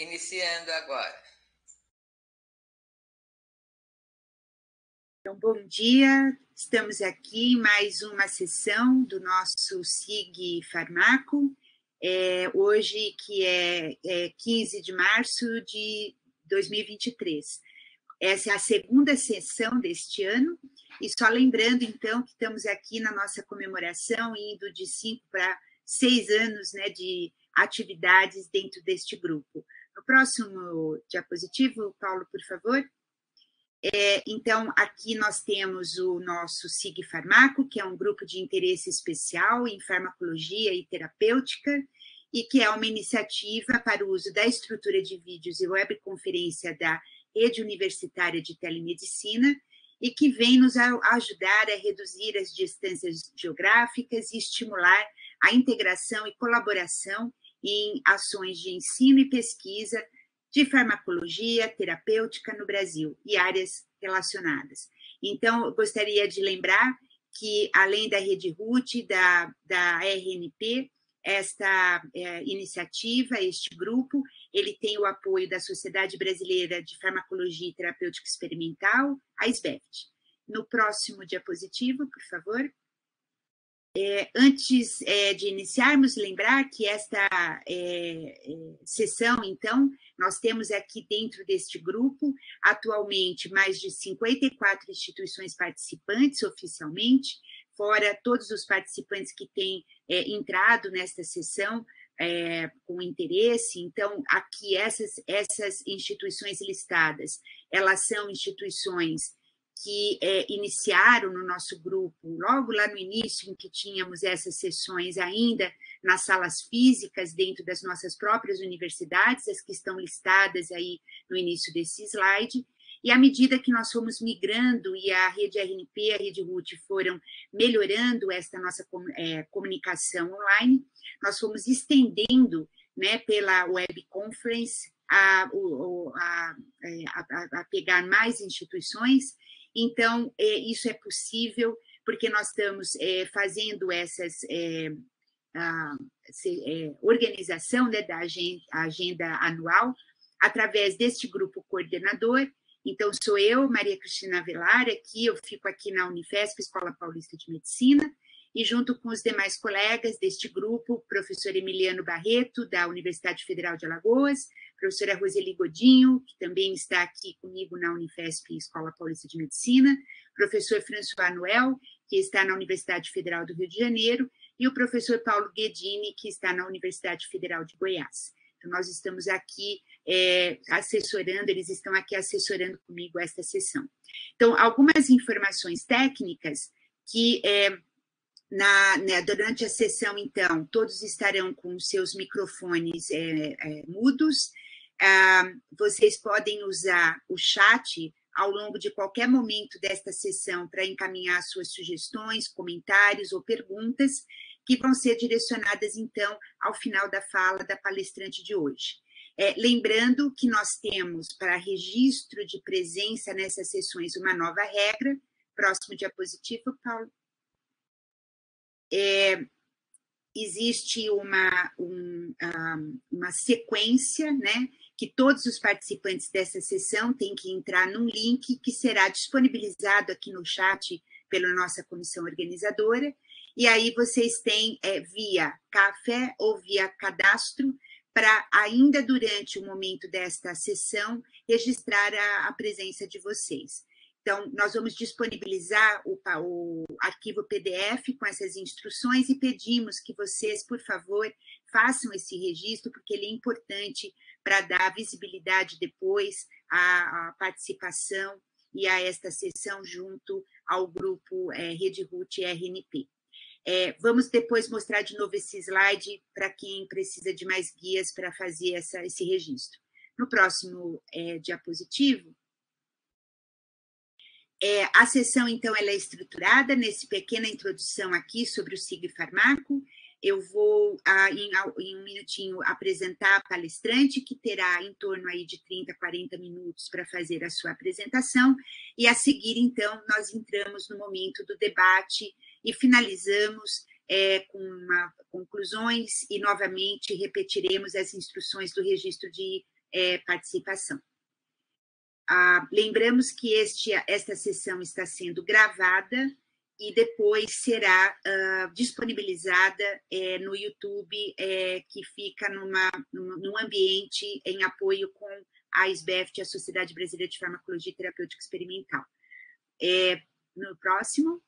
Iniciando agora. Então, bom dia, estamos aqui em mais uma sessão do nosso SIG Farmaco, hoje que é 15 de março de 2023. Essa é a segunda sessão deste ano, e só lembrando, então, que estamos aqui na nossa comemoração, indo de 5 para 6 anos, né, de atividades dentro deste grupo. No próximo diapositivo, Paulo, por favor. Então, aqui nós temos o nosso SIG Farmaco, que é um grupo de interesse especial em farmacologia e terapêutica, e que é uma iniciativa para o uso da estrutura de vídeos e webconferência da Rede Universitária de Telemedicina, e que vem nos ajudar a reduzir as distâncias geográficas e estimular a integração e colaboração em ações de ensino e pesquisa de farmacologia terapêutica no Brasil e áreas relacionadas. Então, eu gostaria de lembrar que, além da Rede RUT, da RNP, esta iniciativa, este grupo, ele tem o apoio da Sociedade Brasileira de Farmacologia e Terapêutica Experimental, a SBEFT. No próximo diapositivo, por favor. Antes de iniciarmos, lembrar que esta sessão, então, nós temos aqui dentro deste grupo, atualmente, mais de 54 instituições participantes oficialmente, fora todos os participantes que têm entrado nesta sessão com interesse. Então, aqui essas instituições listadas, elas são instituições que iniciaram no nosso grupo, logo lá no início, em que tínhamos essas sessões ainda nas salas físicas, dentro das nossas próprias universidades, as que estão listadas aí no início desse slide, e à medida que nós fomos migrando e a Rede RNP e a Rede RUT foram melhorando esta nossa comunicação online, nós fomos estendendo, né, pela web conference a pegar mais instituições. Então, isso é possível porque nós estamos fazendo essas organização, né, da agenda anual através deste grupo coordenador. Então, sou eu, Maria Cristina Avelar, aqui, eu fico aqui na Unifesp, Escola Paulista de Medicina, e junto com os demais colegas deste grupo, o professor Emiliano Barreto, da Universidade Federal de Alagoas, professora Roseli Godinho, que também está aqui comigo na Unifesp, Escola Paulista de Medicina, professor François Noel, que está na Universidade Federal do Rio de Janeiro, e o professor Paulo Guedini, que está na Universidade Federal de Goiás. Então, nós estamos aqui assessorando, eles estão aqui assessorando comigo esta sessão. Então, algumas informações técnicas que durante a sessão, então, todos estarão com seus microfones mudos. Vocês podem usar o chat ao longo de qualquer momento desta sessão para encaminhar suas sugestões, comentários ou perguntas, que vão ser direcionadas, então, ao final da fala da palestrante de hoje. Lembrando que nós temos, para registro de presença nessas sessões, uma nova regra. Próximo diapositivo, Paulo. Existe uma sequência, né, que todos os participantes dessa sessão têm que entrar num link que será disponibilizado aqui no chat pela nossa comissão organizadora, e aí vocês têm via café ou via cadastro para, ainda durante o momento desta sessão, registrar a presença de vocês. Então, nós vamos disponibilizar o arquivo PDF com essas instruções e pedimos que vocês, por favor, façam esse registro, porque ele é importante para dar visibilidade depois à participação e a esta sessão junto ao grupo Rede RUT e RNP. Vamos depois mostrar de novo esse slide para quem precisa de mais guias para fazer esse registro. No próximo diapositivo, a sessão, então, ela é estruturada nessa pequena introdução aqui sobre o SIG Farmaco. Eu vou, em um minutinho, apresentar a palestrante, que terá em torno aí de 30, 40 minutos para fazer a sua apresentação, e a seguir, então, nós entramos no momento do debate e finalizamos com conclusões e, novamente, repetiremos as instruções do registro de participação. Lembramos que esta sessão está sendo gravada e depois será disponibilizada no YouTube, que fica num ambiente em apoio com a SBEFT, a Sociedade Brasileira de Farmacologia e Terapêutica Experimental. No próximo.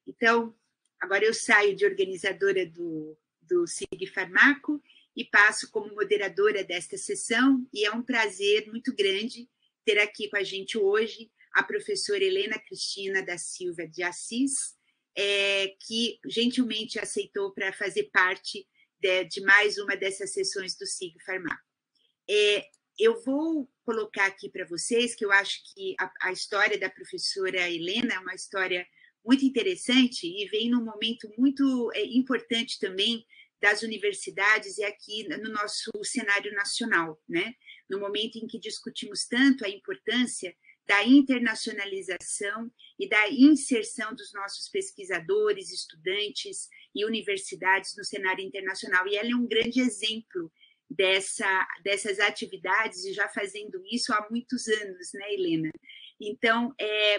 Então, agora eu saio de organizadora do SIG Farmaco e passo como moderadora desta sessão, e é um prazer muito grande ter aqui com a gente hoje a professora Helena Cristina da Silva de Assis, que gentilmente aceitou para fazer parte de mais uma dessas sessões do SIG Farmaco. Eu vou colocar aqui para vocês que eu acho que a história da professora Helena é uma história muito interessante e vem num momento muito importante também das universidades e aqui no nosso cenário nacional, né? No momento em que discutimos tanto a importância da internacionalização e da inserção dos nossos pesquisadores, estudantes e universidades no cenário internacional. E ela é um grande exemplo dessas atividades, e já fazendo isso há muitos anos, né, Helena? Então,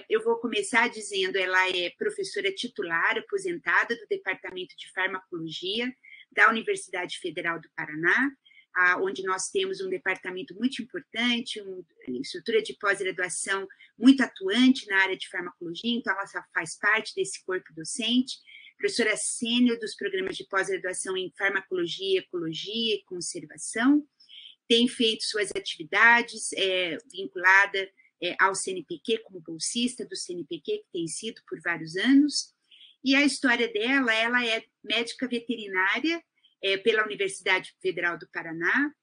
eu vou começar dizendo, ela é professora titular, aposentada do Departamento de Farmacologia da Universidade Federal do Paraná, onde nós temos um departamento muito importante, uma estrutura de pós-graduação muito atuante na área de farmacologia, então ela faz parte desse corpo docente, professora sênior dos programas de pós-graduação em farmacologia, ecologia e conservação, tem feito suas atividades vinculada ao CNPq como bolsista do CNPq, que tem sido por vários anos, e a história dela, ela é médica veterinária pela Universidade Federal do Paraná,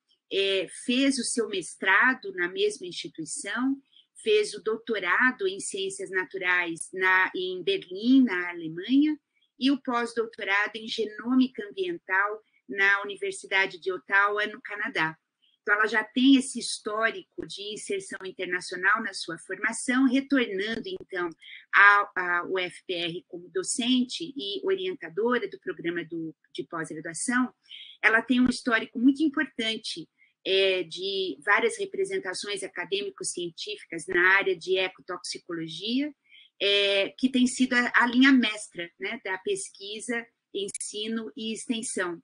fez o seu mestrado na mesma instituição, fez o doutorado em Ciências Naturais em Berlim, na Alemanha, e o pós-doutorado em Genômica Ambiental na Universidade de Ottawa, no Canadá. Então, ela já tem esse histórico de inserção internacional na sua formação, retornando, então, ao UFPR como docente e orientadora do programa de pós-graduação. Ela tem um histórico muito importante de várias representações acadêmico-científicas na área de ecotoxicologia, que tem sido a linha mestra, né, da pesquisa, ensino e extensão.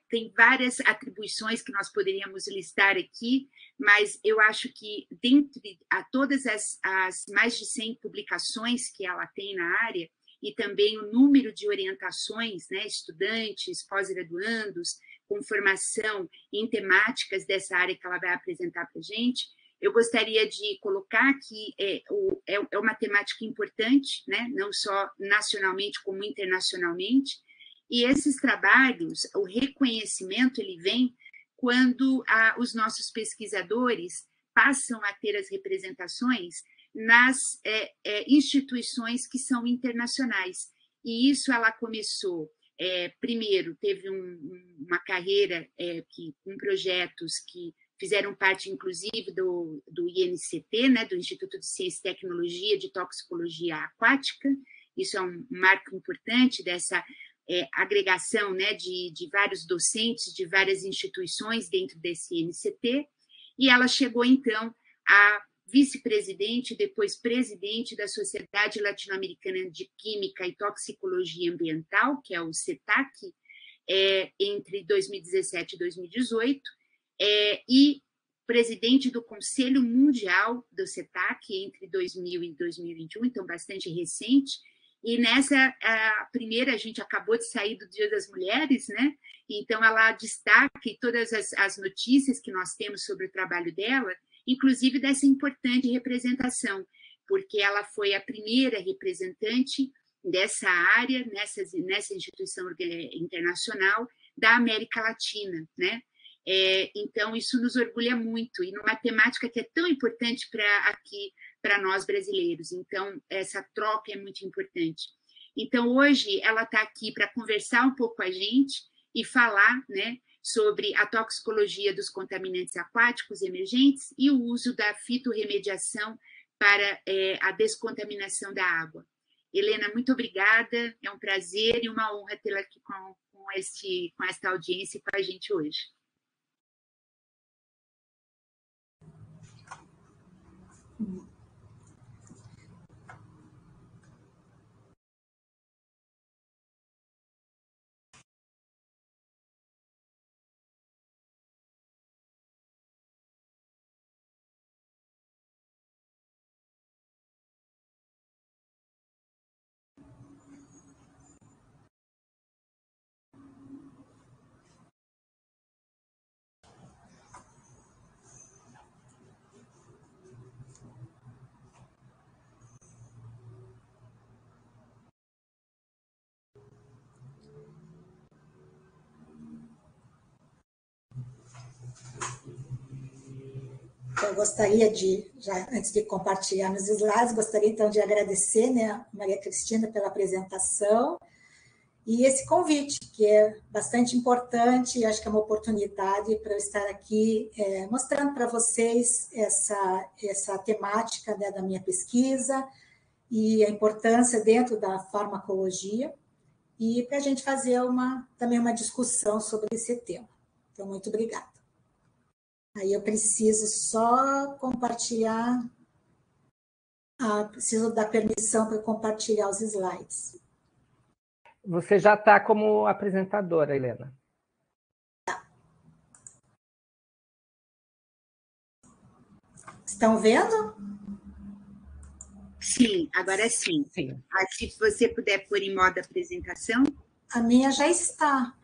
Tem várias atribuições que nós poderíamos listar aqui, mas eu acho que, dentre todas as mais de 100 publicações que ela tem na área, e também o número de orientações, né, estudantes, pós-graduandos, com formação em temáticas dessa área que ela vai apresentar para a gente, eu gostaria de colocar que é uma temática importante, né, não só nacionalmente como internacionalmente. E esses trabalhos, o reconhecimento, ele vem quando os nossos pesquisadores passam a ter as representações nas instituições que são internacionais. E isso ela começou, primeiro, teve uma carreira com projetos que fizeram parte, inclusive, do INCT, né, do Instituto de Ciência e Tecnologia de Toxicologia Aquática. Isso é um marco importante dessa agregação, né, de vários docentes de várias instituições dentro desse INCT, e ela chegou, então, a vice-presidente, depois presidente da Sociedade Latino-Americana de Química e Toxicologia Ambiental, que é o CETAC, entre 2017 e 2018, e presidente do Conselho Mundial do CETAC entre 2000 e 2021, então bastante recente. E nessa primeira, a gente acabou de sair do Dia das Mulheres, né? Então, ela destaca todas as notícias que nós temos sobre o trabalho dela, inclusive dessa importante representação, porque ela foi a primeira representante dessa área, nessa instituição internacional da América Latina, né? Então, isso nos orgulha muito, e numa temática que é tão importante para nós brasileiros. Então, essa troca é muito importante. Então, hoje, ela está aqui para conversar um pouco com a gente e falar, né, sobre a toxicologia dos contaminantes aquáticos emergentes e o uso da fitorremediação para a descontaminação da água. Helena, muito obrigada, é um prazer e uma honra tê-la aqui com esta audiência e com a gente hoje. Eu gostaria de, já antes de compartilhar nos slides, gostaria então de agradecer, né, Maria Cristina pela apresentação e esse convite, que é bastante importante, e acho que é uma oportunidade para eu estar aqui mostrando para vocês essa temática, né, da minha pesquisa e a importância dentro da farmacologia, e para a gente fazer também uma discussão sobre esse tema. Então, muito obrigada. Aí eu preciso só compartilhar, preciso dar permissão para compartilhar os slides. Você já está como apresentadora, Helena. Tá. Estão vendo? Sim, agora sim. Sim. Se você puder pôr em modo apresentação. A minha já está.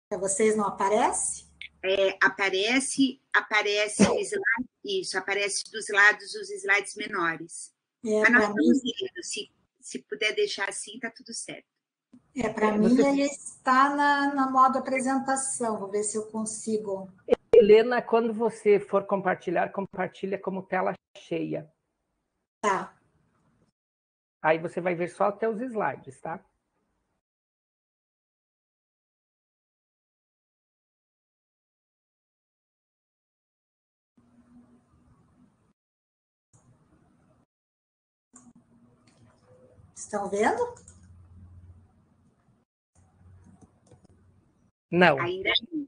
Para vocês não aparece? Aparece o slide, isso, aparece dos lados os slides menores. Mas nós estamos vendo, se puder deixar assim, está tudo certo. Para mim ele está na modo apresentação, vou ver se eu consigo. Helena, quando você for compartilhar, compartilha como tela cheia. Tá. Aí você vai ver só até os slides, tá? Estão vendo? Não. Ainda não.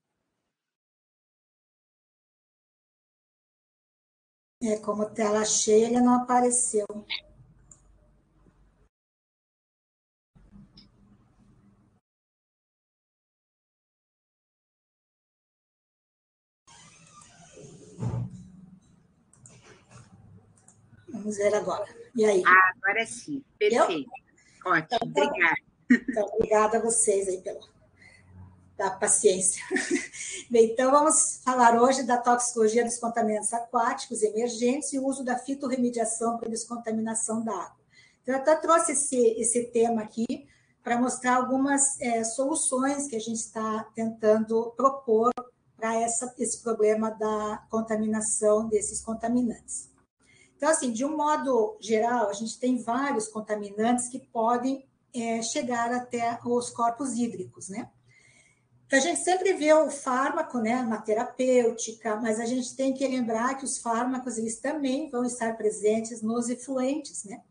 Como tela cheia, ele não apareceu. Vamos ver agora. E aí? Agora sim. Perfeito. Eu? Ótimo, então, obrigada. Então, obrigada a vocês aí da paciência. Bem, então, vamos falar hoje da toxicologia dos contaminantes aquáticos emergentes e o uso da fitorremediação para descontaminação da água. Então, eu até trouxe esse tema aqui para mostrar algumas soluções que a gente está tentando propor para esse problema da contaminação desses contaminantes. Então, assim, de um modo geral, a gente tem vários contaminantes que podem chegar até os corpos hídricos, né? Então, a gente sempre vê o fármaco, né, na terapêutica, mas a gente tem que lembrar que os fármacos, eles também vão estar presentes nos efluentes, né?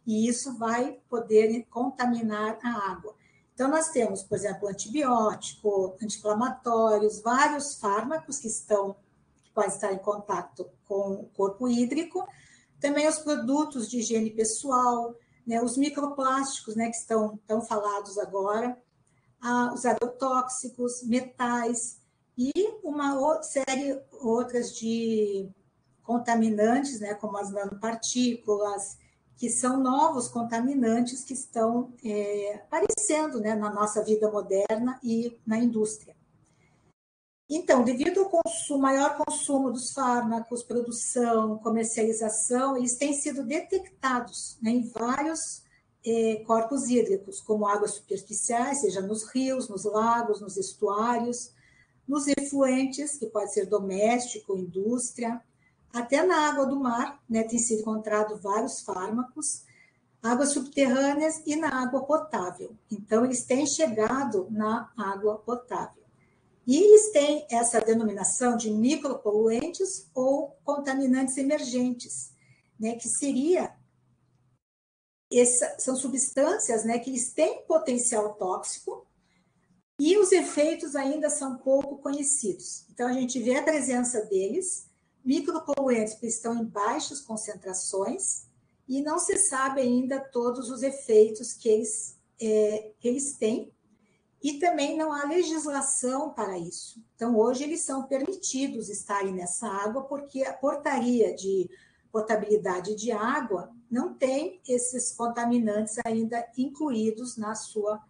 E isso vai poder contaminar a água. Então, nós temos, por exemplo, antibiótico, anti-inflamatórios, vários fármacos que podem estar em contato com o corpo hídrico, também os produtos de higiene pessoal, né, os microplásticos, né, que estão tão falados agora, os agrotóxicos, metais e uma série outras de contaminantes, né, como as nanopartículas, que são novos contaminantes que estão aparecendo, né, na nossa vida moderna e na indústria. Então, devido ao maior consumo dos fármacos, produção, comercialização, eles têm sido detectados, né, em vários corpos hídricos, como águas superficiais, seja nos rios, nos lagos, nos estuários, nos efluentes, que pode ser doméstico, indústria, até na água do mar, né, tem sido encontrado vários fármacos, águas subterrâneas e na água potável. Então, eles têm chegado na água potável. E eles têm essa denominação de micropoluentes ou contaminantes emergentes, né, que são substâncias, né, que eles têm potencial tóxico e os efeitos ainda são pouco conhecidos. Então, a gente vê a presença deles, micropoluentes que estão em baixas concentrações e não se sabe ainda todos os efeitos que eles têm, e também não há legislação para isso. Então, hoje, eles são permitidos estarem nessa água, porque a portaria de potabilidade de água não tem esses contaminantes ainda incluídos na sua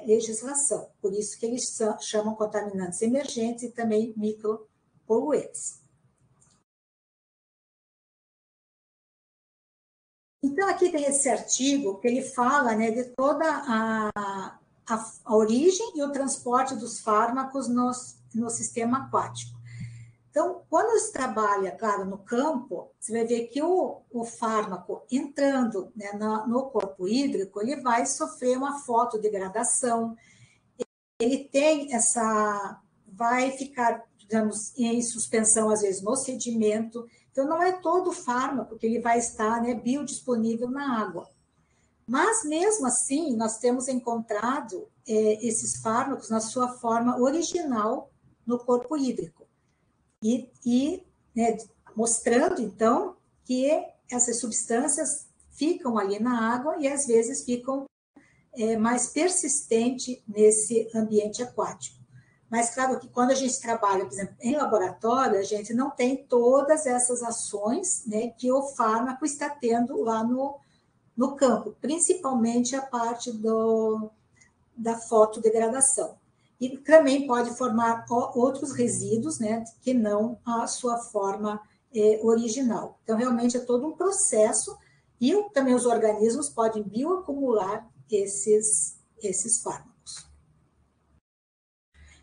legislação. Por isso que eles chamam contaminantes emergentes e também micropoluentes. Então, aqui tem esse artigo que ele fala, né, de toda a origem e o transporte dos fármacos no sistema aquático. Então, quando se trabalha, claro, no campo, você vai ver que o fármaco entrando, né, no corpo hídrico, ele vai sofrer uma fotodegradação, ele tem vai ficar, digamos, em suspensão, às vezes, no sedimento. Então, não é todo o fármaco que ele vai estar, né, biodisponível na água. Mas, mesmo assim, nós temos encontrado esses fármacos na sua forma original no corpo hídrico. E né, mostrando, então, que essas substâncias ficam ali na água e, às vezes, ficam mais persistentes nesse ambiente aquático. Mas, claro, que quando a gente trabalha, por exemplo, em laboratório, a gente não tem todas essas ações, né, que o fármaco está tendo lá no campo, principalmente a parte da fotodegradação. E também pode formar outros resíduos, né, que não a sua forma original. Então, realmente é todo um processo, e também os organismos podem bioacumular esses fármacos.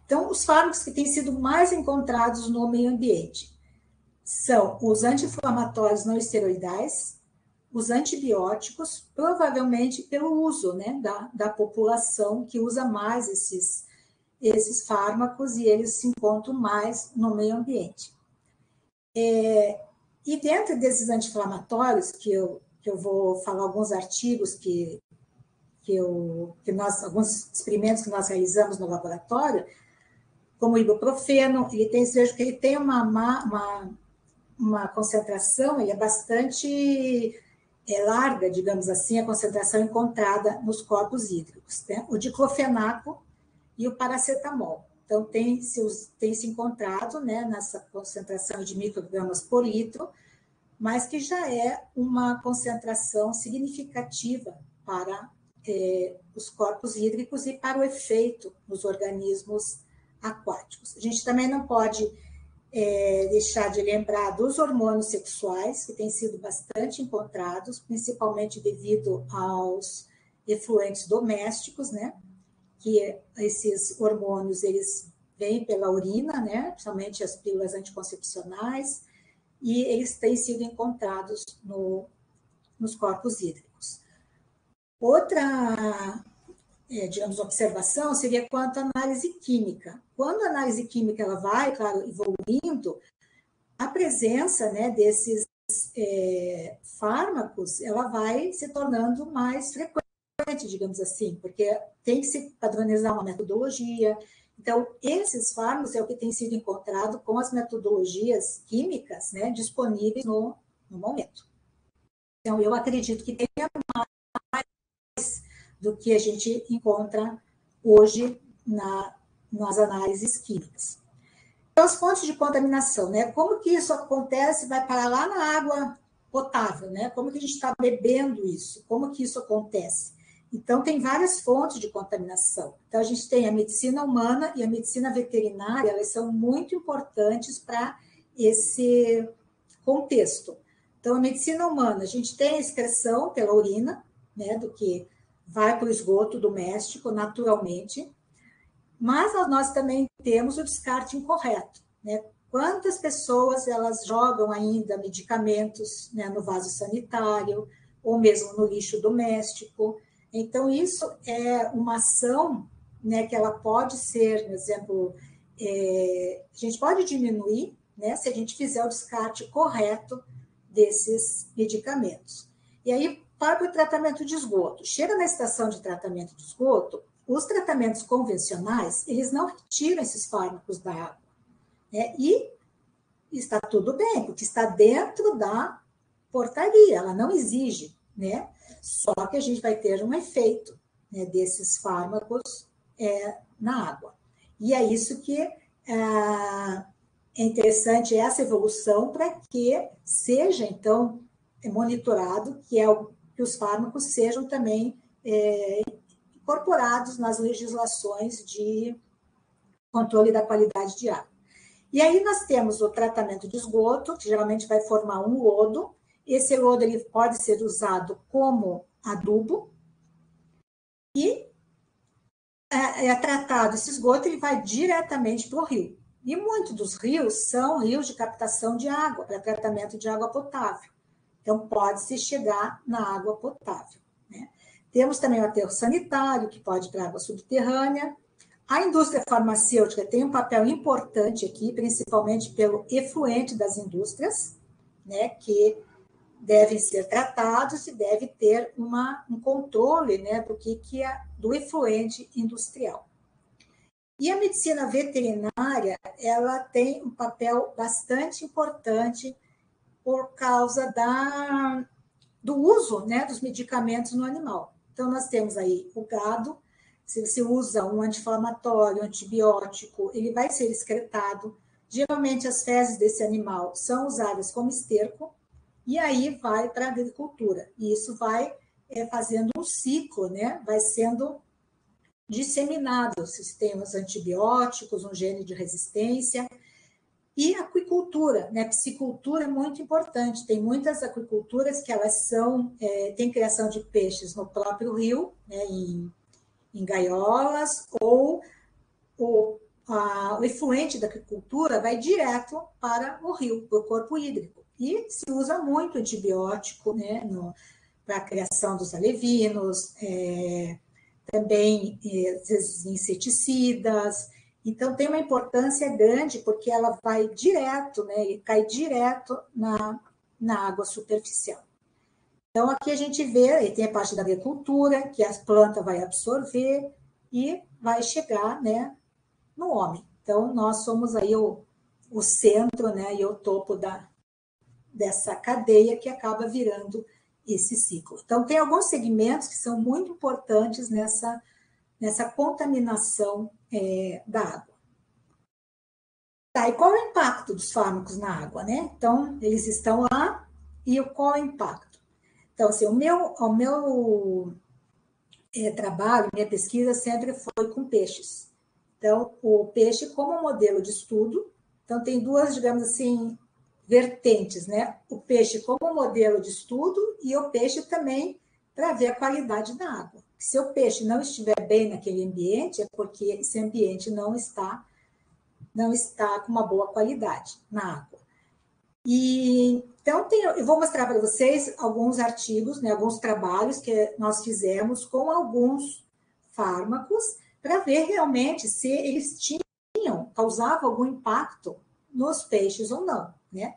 Então, os fármacos que têm sido mais encontrados no meio ambiente são os anti-inflamatórios não esteroidais, os antibióticos, provavelmente pelo uso, né, da população que usa mais esses fármacos, e eles se encontram mais no meio ambiente. E dentro desses anti-inflamatórios, que eu vou falar alguns artigos alguns experimentos que nós realizamos no laboratório, como o ibuprofeno, ele tem uma concentração, ele é bastante larga, digamos assim, a concentração encontrada nos corpos hídricos, né? O diclofenaco e o paracetamol. Então, tem se encontrado, né, nessa concentração de microgramas por litro, mas que já é uma concentração significativa para os corpos hídricos e para o efeito nos organismos aquáticos. A gente também não pode deixar de lembrar dos hormônios sexuais, que têm sido bastante encontrados, principalmente devido aos efluentes domésticos, né? Que esses hormônios, eles vêm pela urina, né? Principalmente as pílulas anticoncepcionais, e eles têm sido encontrados nos corpos hídricos. Outra, digamos, observação seria quanto à análise química. Quando a análise química ela vai, claro, evoluindo, a presença, né, desses fármacos, ela vai se tornando mais frequente, digamos assim, porque tem que se padronizar uma metodologia. Então, esses fármacos é o que tem sido encontrado com as metodologias químicas, né, disponíveis no momento. Então, eu acredito que tenha mais do que a gente encontra hoje nas análises químicas. Então, as fontes de contaminação, né? Como que isso acontece? Vai parar lá na água potável, né? Como que a gente está bebendo isso? Como que isso acontece? Então, tem várias fontes de contaminação. Então, a gente tem a medicina humana e a medicina veterinária, elas são muito importantes para esse contexto. Então, a medicina humana, a gente tem a excreção pela urina, né, do que vai para o esgoto doméstico naturalmente, mas nós também temos o descarte incorreto, né? Quantas pessoas elas jogam ainda medicamentos, né, no vaso sanitário, ou mesmo no lixo doméstico. Então, isso é uma ação, né, que ela pode ser, por exemplo, a gente pode diminuir, né, se a gente fizer o descarte correto desses medicamentos. E aí, para o tratamento de esgoto. Chega na estação de tratamento de esgoto, os tratamentos convencionais, eles não retiram esses fármacos da água, né? E está tudo bem, porque está dentro da portaria, ela não exige, né? Só que a gente vai ter um efeito, né, desses fármacos na água. E é isso que é interessante, essa evolução, para que seja, então, monitorado, que os fármacos sejam também incorporados nas legislações de controle da qualidade de água. E aí nós temos o tratamento de esgoto, que geralmente vai formar um lodo. Esse lodo ele pode ser usado como adubo e tratado esse esgoto, ele vai diretamente para o rio. E muitos dos rios são rios de captação de água, para tratamento de água potável. Então, pode-se chegar na água potável, né? Temos também o aterro sanitário, que pode ir para a água subterrânea. A indústria farmacêutica tem um papel importante aqui, principalmente pelo efluente das indústrias, né, que devem ser tratados e deve ter um controle, né, do efluente industrial. E a medicina veterinária, ela tem um papel bastante importante por causa do uso, né, dos medicamentos no animal. Então, nós temos aí o gado, se você usa um anti-inflamatório, um antibiótico, ele vai ser excretado. Geralmente, as fezes desse animal são usadas como esterco, e aí vai para a agricultura. E isso vai fazendo um ciclo, né? Vai sendo disseminado sistemas antibióticos, um gene de resistência. E a aquicultura, né? Piscicultura é muito importante. Tem muitas aquiculturas que elas têm criação de peixes no próprio rio, né? Em gaiolas, ou o efluente da aquicultura vai direto para o rio, para o corpo hídrico. E se usa muito antibiótico, né, para a criação dos alevinos, também, às vezes, inseticidas. Então, tem uma importância grande, porque ela vai direto, né, e cai direto na água superficial. Então, aqui a gente vê, tem a parte da agricultura, que a planta vai absorver e vai chegar, né, no homem. Então, nós somos aí o centro, né, e o topo dessa cadeia que acaba virando esse ciclo. Então, tem alguns segmentos que são muito importantes nessa contaminação da água. Tá, e qual é o impacto dos fármacos na água, né? Então, eles estão lá, e qual é o impacto? Então, assim, o meu trabalho, minha pesquisa sempre foi com peixes. Então, o peixe como modelo de estudo, então tem duas, digamos assim, vertentes, né? O peixe como modelo de estudo e o peixe também para ver a qualidade da água. Se o peixe não estiver bem naquele ambiente, é porque esse ambiente não está com uma boa qualidade na água. E então eu vou mostrar para vocês alguns artigos, né, alguns trabalhos que nós fizemos com alguns fármacos para ver realmente se eles causavam algum impacto nos peixes ou não, né?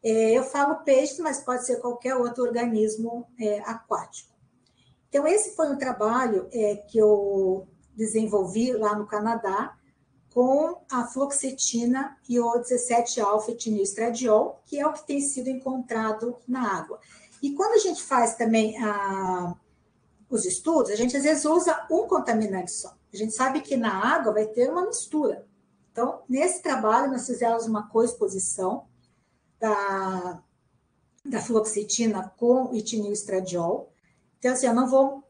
Eu falo peixe, mas pode ser qualquer outro organismo aquático. Então, esse foi um trabalho que eu desenvolvi lá no Canadá com a fluoxetina e o 17-alfa-etililstradiol, que é o que tem sido encontrado na água. E quando a gente faz também os estudos, a gente às vezes usa um contaminante só. A gente sabe que na água vai ter uma mistura. Então, nesse trabalho, nós fizemos uma coexposição da fluoxetina com o etililstradiol. Então, assim, eu não vou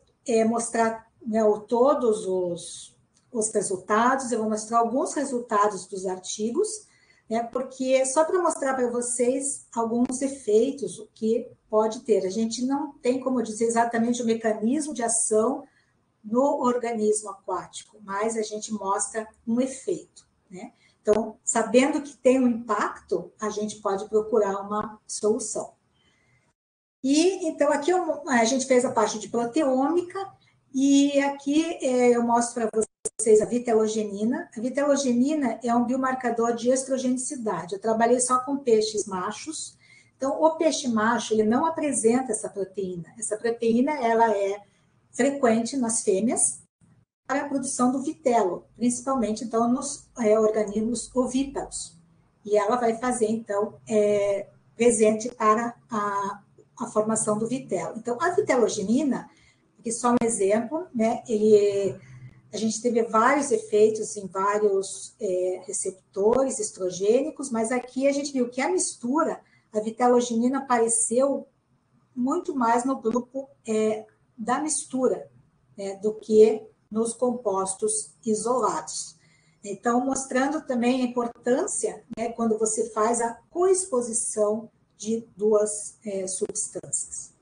mostrar, né, todos os resultados, eu vou mostrar alguns resultados dos artigos, né, porque só para mostrar para vocês alguns efeitos, o que pode ter. A gente não tem como dizer exatamente o mecanismo de ação no organismo aquático, mas a gente mostra um efeito, né? Então, sabendo que tem um impacto, a gente pode procurar uma solução. E, então, aqui a gente fez a parte de proteômica, e aqui eu mostro para vocês a vitelogenina. A vitelogenina é um biomarcador de estrogenicidade. Eu trabalhei só com peixes machos. Então, o peixe macho, ele não apresenta essa proteína. Essa proteína, ela é frequente nas fêmeas para a produção do vitelo, principalmente, então, nos organismos ovíparos. e ela vai fazer, então, presente para a formação do vitelo. Então, a vitelogenina, aqui só um exemplo, né, a gente teve vários efeitos em vários receptores estrogênicos, mas aqui a gente viu que a mistura, a vitelogenina apareceu muito mais no grupo da mistura, né, do que nos compostos isolados. Então, mostrando também a importância, né, quando você faz a coexposição de duas substâncias.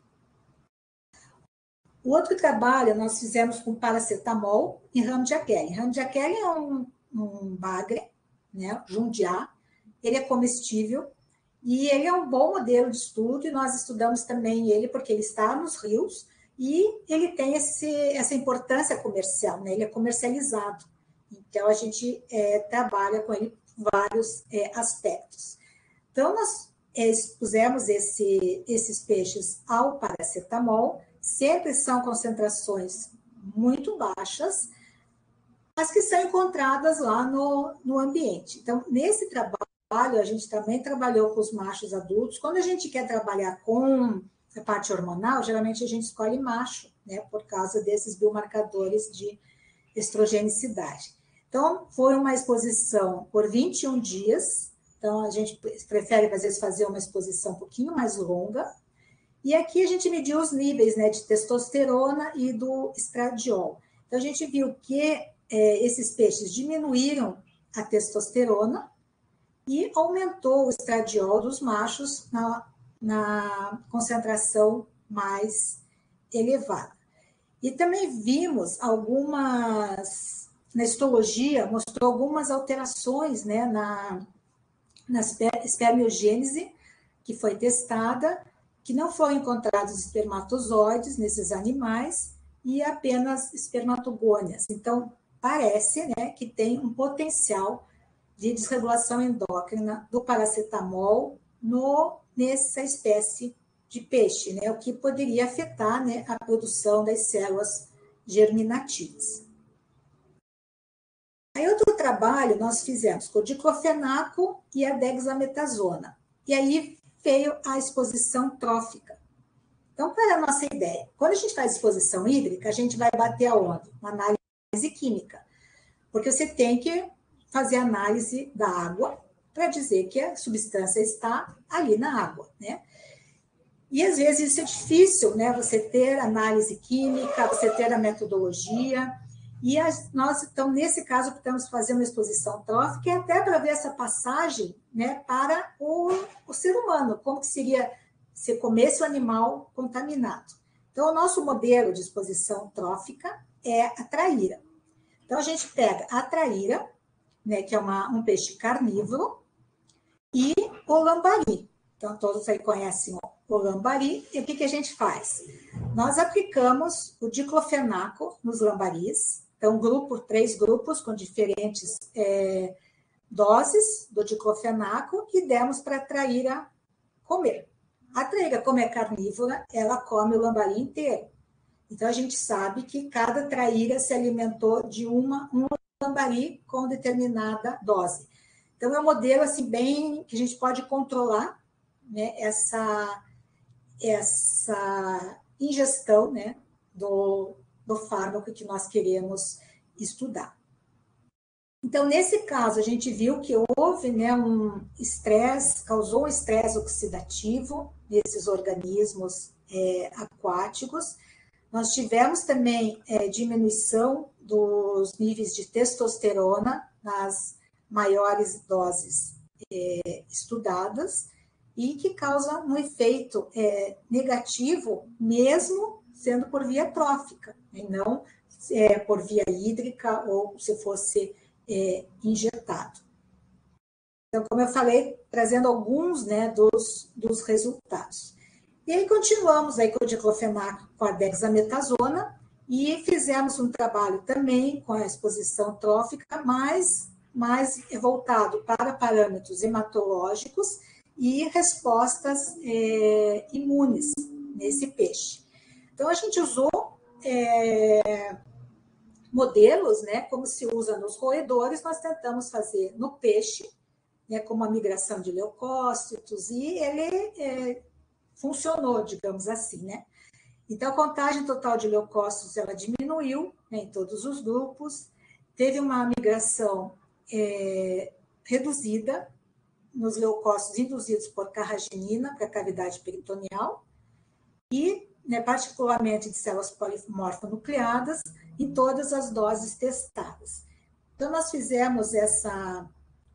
O outro trabalho nós fizemos com paracetamol e Ramdiaquele. Ramdiaquele é um bagre, né, jundiá, ele é comestível e ele é um bom modelo de estudo e nós estudamos também ele porque ele está nos rios e ele tem essa importância comercial, né, ele é comercializado. Então, a gente trabalha com ele vários aspectos. Então, nós expusemos esses peixes ao paracetamol, sempre são concentrações muito baixas, mas que são encontradas lá no ambiente. Então, nesse trabalho, a gente também trabalhou com os machos adultos. Quando a gente quer trabalhar com a parte hormonal, geralmente a gente escolhe macho, né, por causa desses biomarcadores de estrogenicidade. Então, foi uma exposição por 21 dias. Então, a gente prefere, às vezes, fazer uma exposição um pouquinho mais longa. E aqui a gente mediu os níveis, né, de testosterona e do estradiol. Então, a gente viu que esses peixes diminuíram a testosterona e aumentou o estradiol dos machos na concentração mais elevada. E também vimos na histologia, mostrou algumas alterações, né, na espermiogênese, que foi testada, que não foram encontrados espermatozoides nesses animais e apenas espermatogônias. Então, parece, né, que tem um potencial de desregulação endócrina do paracetamol nessa espécie de peixe, né, o que poderia afetar, né, a produção das células germinativas. Aí, outro trabalho nós fizemos com o diclofenaco e a dexametasona. E aí veio a exposição trófica. Então, qual era a nossa ideia? Quando a gente faz exposição hídrica, a gente vai bater aonde? Uma análise química. Porque você tem que fazer análise da água para dizer que a substância está ali na água, né? E, às vezes, isso é difícil, né? Você ter análise química, você ter a metodologia. E nós, então, nesse caso, optamos fazer uma exposição trófica, e até para ver essa passagem, né, para o ser humano, como que seria se comesse o animal contaminado. Então, o nosso modelo de exposição trófica é a traíra. Então, a gente pega a traíra, né, que é um peixe carnívoro, e o lambari. Então, todos aí conhecem o lambari. E o que a gente faz? Nós aplicamos o diclofenaco nos lambaris. Então, 3 grupos com diferentes doses do diclofenaco e demos para a traíra comer. A traíra, como é carnívora, ela come o lambari inteiro. Então, a gente sabe que cada traíra se alimentou de um lambari com determinada dose. Então, é um modelo assim, bem que a gente pode controlar, né, essa ingestão, né, do fármaco que nós queremos estudar. Então, nesse caso, a gente viu que houve, né, causou um estresse oxidativo nesses organismos aquáticos. Nós tivemos também diminuição dos níveis de testosterona nas maiores doses estudadas e que causa um efeito negativo, mesmo sendo por via trófica, e não por via hídrica ou se fosse injetado. Então, como eu falei, trazendo alguns, né, dos resultados. E aí continuamos aí com o diclofenaco, com a dexametasona, e fizemos um trabalho também com a exposição trófica, mais voltado para parâmetros hematológicos e respostas imunes nesse peixe. Então, a gente usou modelos, né, como se usa nos roedores, nós tentamos fazer no peixe, né, como a migração de leucócitos, e ele funcionou, digamos assim, né? Então, a contagem total de leucócitos ela diminuiu, né, em todos os grupos, teve uma migração reduzida nos leucócitos induzidos por carragenina para a cavidade peritoneal e, né, particularmente de células polimorfonucleadas em todas as doses testadas. Então, nós fizemos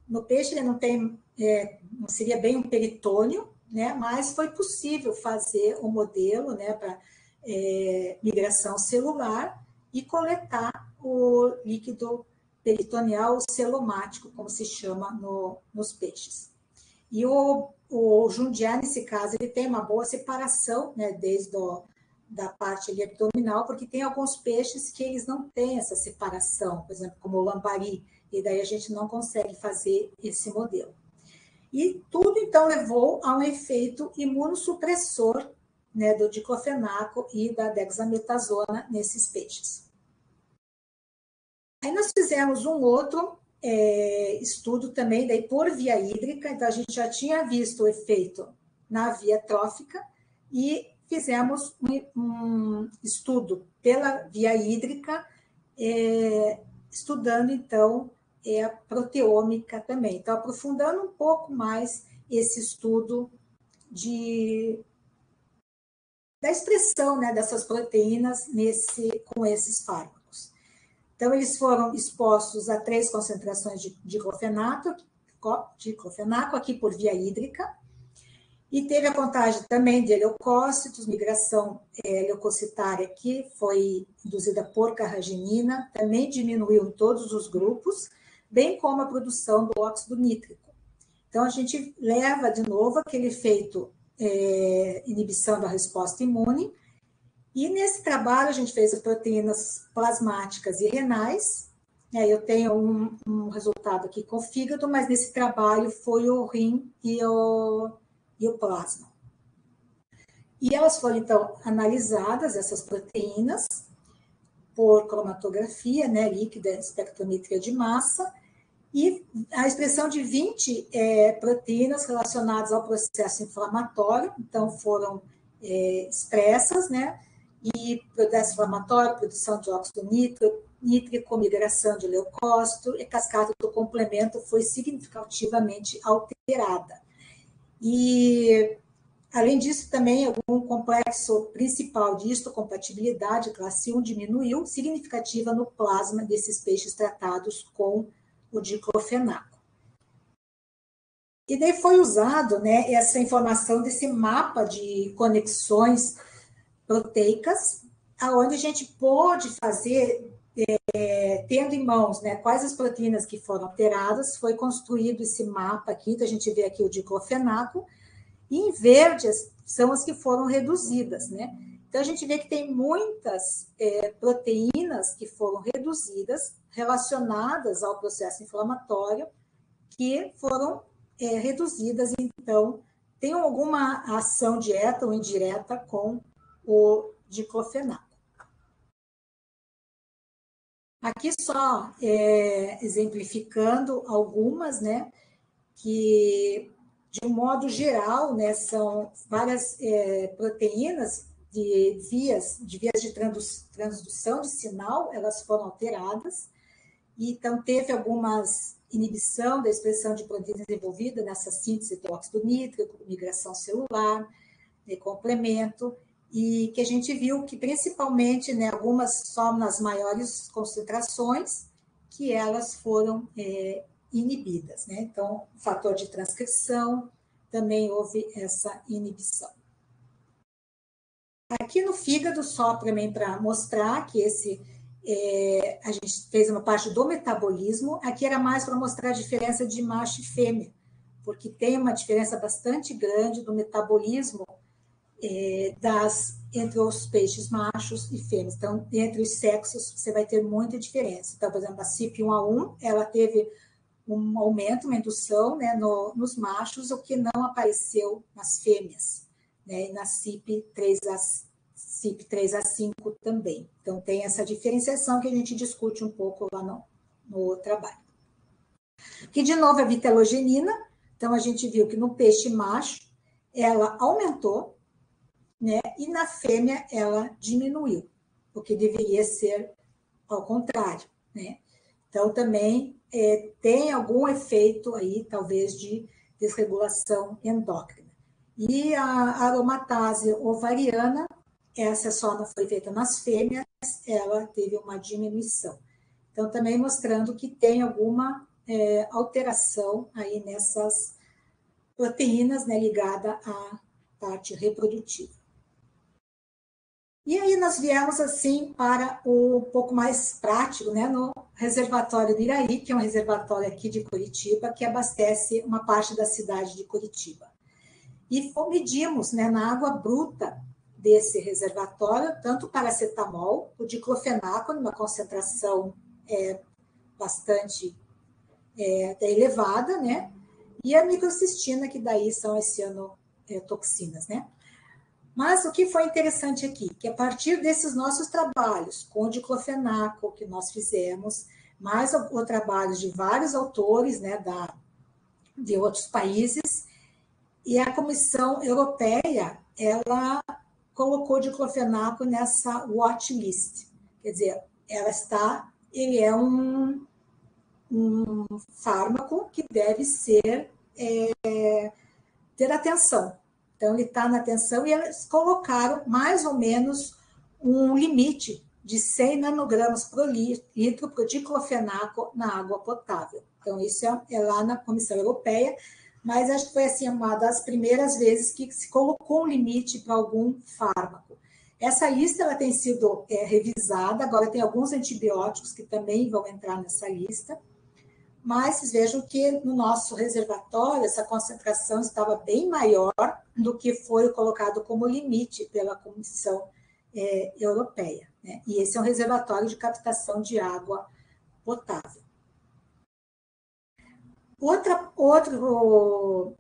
no peixe ele não tem, não seria bem um peritônio, né, mas foi possível fazer um modelo, né, para migração celular e coletar o líquido peritoneal celomático, como se chama nos peixes. E o Jundiaí, nesse caso, ele tem uma boa separação, né, desde da parte ali abdominal, porque tem alguns peixes que eles não têm essa separação, por exemplo, como o lambari, e daí a gente não consegue fazer esse modelo. E tudo, então, levou a um efeito imunossupressor, né, do diclofenaco e da dexametasona nesses peixes. Aí nós fizemos um outro estudo também, daí por via hídrica, então a gente já tinha visto o efeito na via trófica e fizemos um estudo pela via hídrica, estudando, então, a proteômica também. Então, aprofundando um pouco mais esse estudo da expressão, né, dessas proteínas com esses fármacos. Então, eles foram expostos a 3 concentrações de diclofenaco aqui por via hídrica, e teve a contagem também de leucócitos, migração leucocitária que foi induzida por carragenina, também diminuiu em todos os grupos, bem como a produção do óxido nítrico. Então, a gente leva de novo aquele efeito inibição da resposta imune, e nesse trabalho a gente fez as proteínas plasmáticas e renais. Eu tenho um resultado aqui com o fígado, mas nesse trabalho foi o rim e o plasma. E elas foram, então, analisadas, essas proteínas, por cromatografia, né, líquida, espectrometria de massa, e a expressão de 20 proteínas relacionadas ao processo inflamatório, então foram expressas, né, e processo inflamatório, produção de óxido nítrico, migração de leucócito, e a cascata do complemento foi significativamente alterada. E, além disso, também algum complexo principal de histocompatibilidade, classe 1, diminuiu significativa no plasma desses peixes tratados com o diclofenaco. E daí foi usado, né, essa informação desse mapa de conexões proteicas, aonde a gente pôde fazer, tendo em mãos, né, quais as proteínas que foram alteradas, foi construído esse mapa aqui, então a gente vê aqui o diclofenaco, e em verde são as que foram reduzidas, né? Então a gente vê que tem muitas proteínas que foram reduzidas, relacionadas ao processo inflamatório, que foram reduzidas, então, tem alguma ação direta ou indireta com o diclofenaco. Aqui só exemplificando algumas, né, que, de um modo geral, né, são várias proteínas de vias de transdução de sinal, elas foram alteradas, e então teve algumas inibição da expressão de proteínas envolvidas nessa síntese do óxido nítrico, migração celular, complemento, e que a gente viu que principalmente, né, algumas só nas maiores concentrações, que elas foram inibidas, né? Então, o fator de transcrição também houve essa inibição. Aqui no fígado, só também para mostrar que a gente fez uma parte do metabolismo, aqui era mais para mostrar a diferença de macho e fêmea, porque tem uma diferença bastante grande do metabolismo entre os peixes machos e fêmeas. Então, entre os sexos, você vai ter muita diferença. Então, por exemplo, a CYP1A1, ela teve um aumento, uma indução, né, nos machos, o que não apareceu nas fêmeas, né, e na CYP3A5 também. Então, tem essa diferenciação que a gente discute um pouco lá no trabalho. que, de novo, é vitelogenina. Então, a gente viu que no peixe macho ela aumentou, né? E na fêmea ela diminuiu, o que deveria ser ao contrário, né? Então, também tem algum efeito aí, talvez, de desregulação endócrina. E a aromatase ovariana, essa só não foi feita nas fêmeas, ela teve uma diminuição. Então, também mostrando que tem alguma alteração aí nessas proteínas, né, ligada à parte reprodutiva. E aí nós viemos, assim, para o pouco mais prático, né, no reservatório do Iraí, que é um reservatório aqui de Curitiba, que abastece uma parte da cidade de Curitiba. E medimos, né, na água bruta desse reservatório, tanto paracetamol, o diclofenaco, numa concentração bastante elevada, né, e a microcistina, que daí são as cianotoxinas, né. Mas o que foi interessante aqui, que a partir desses nossos trabalhos com o diclofenaco que nós fizemos, mais o trabalho de vários autores, né, de outros países, e a Comissão Europeia, ela colocou o diclofenaco nessa watch list. Quer dizer, ele é um fármaco que deve ter atenção. Então, ele está na atenção e eles colocaram mais ou menos um limite de 100 nanogramas por litro para o diclofenaco na água potável. Então, isso é lá na Comissão Europeia, mas acho que foi assim, uma das primeiras vezes que se colocou um limite para algum fármaco. Essa lista ela tem sido revisada, agora tem alguns antibióticos que também vão entrar nessa lista, mas vocês vejam que no nosso reservatório essa concentração estava bem maior do que foi colocado como limite pela Comissão Europeia, né? E esse é um reservatório de captação de água potável. Outro,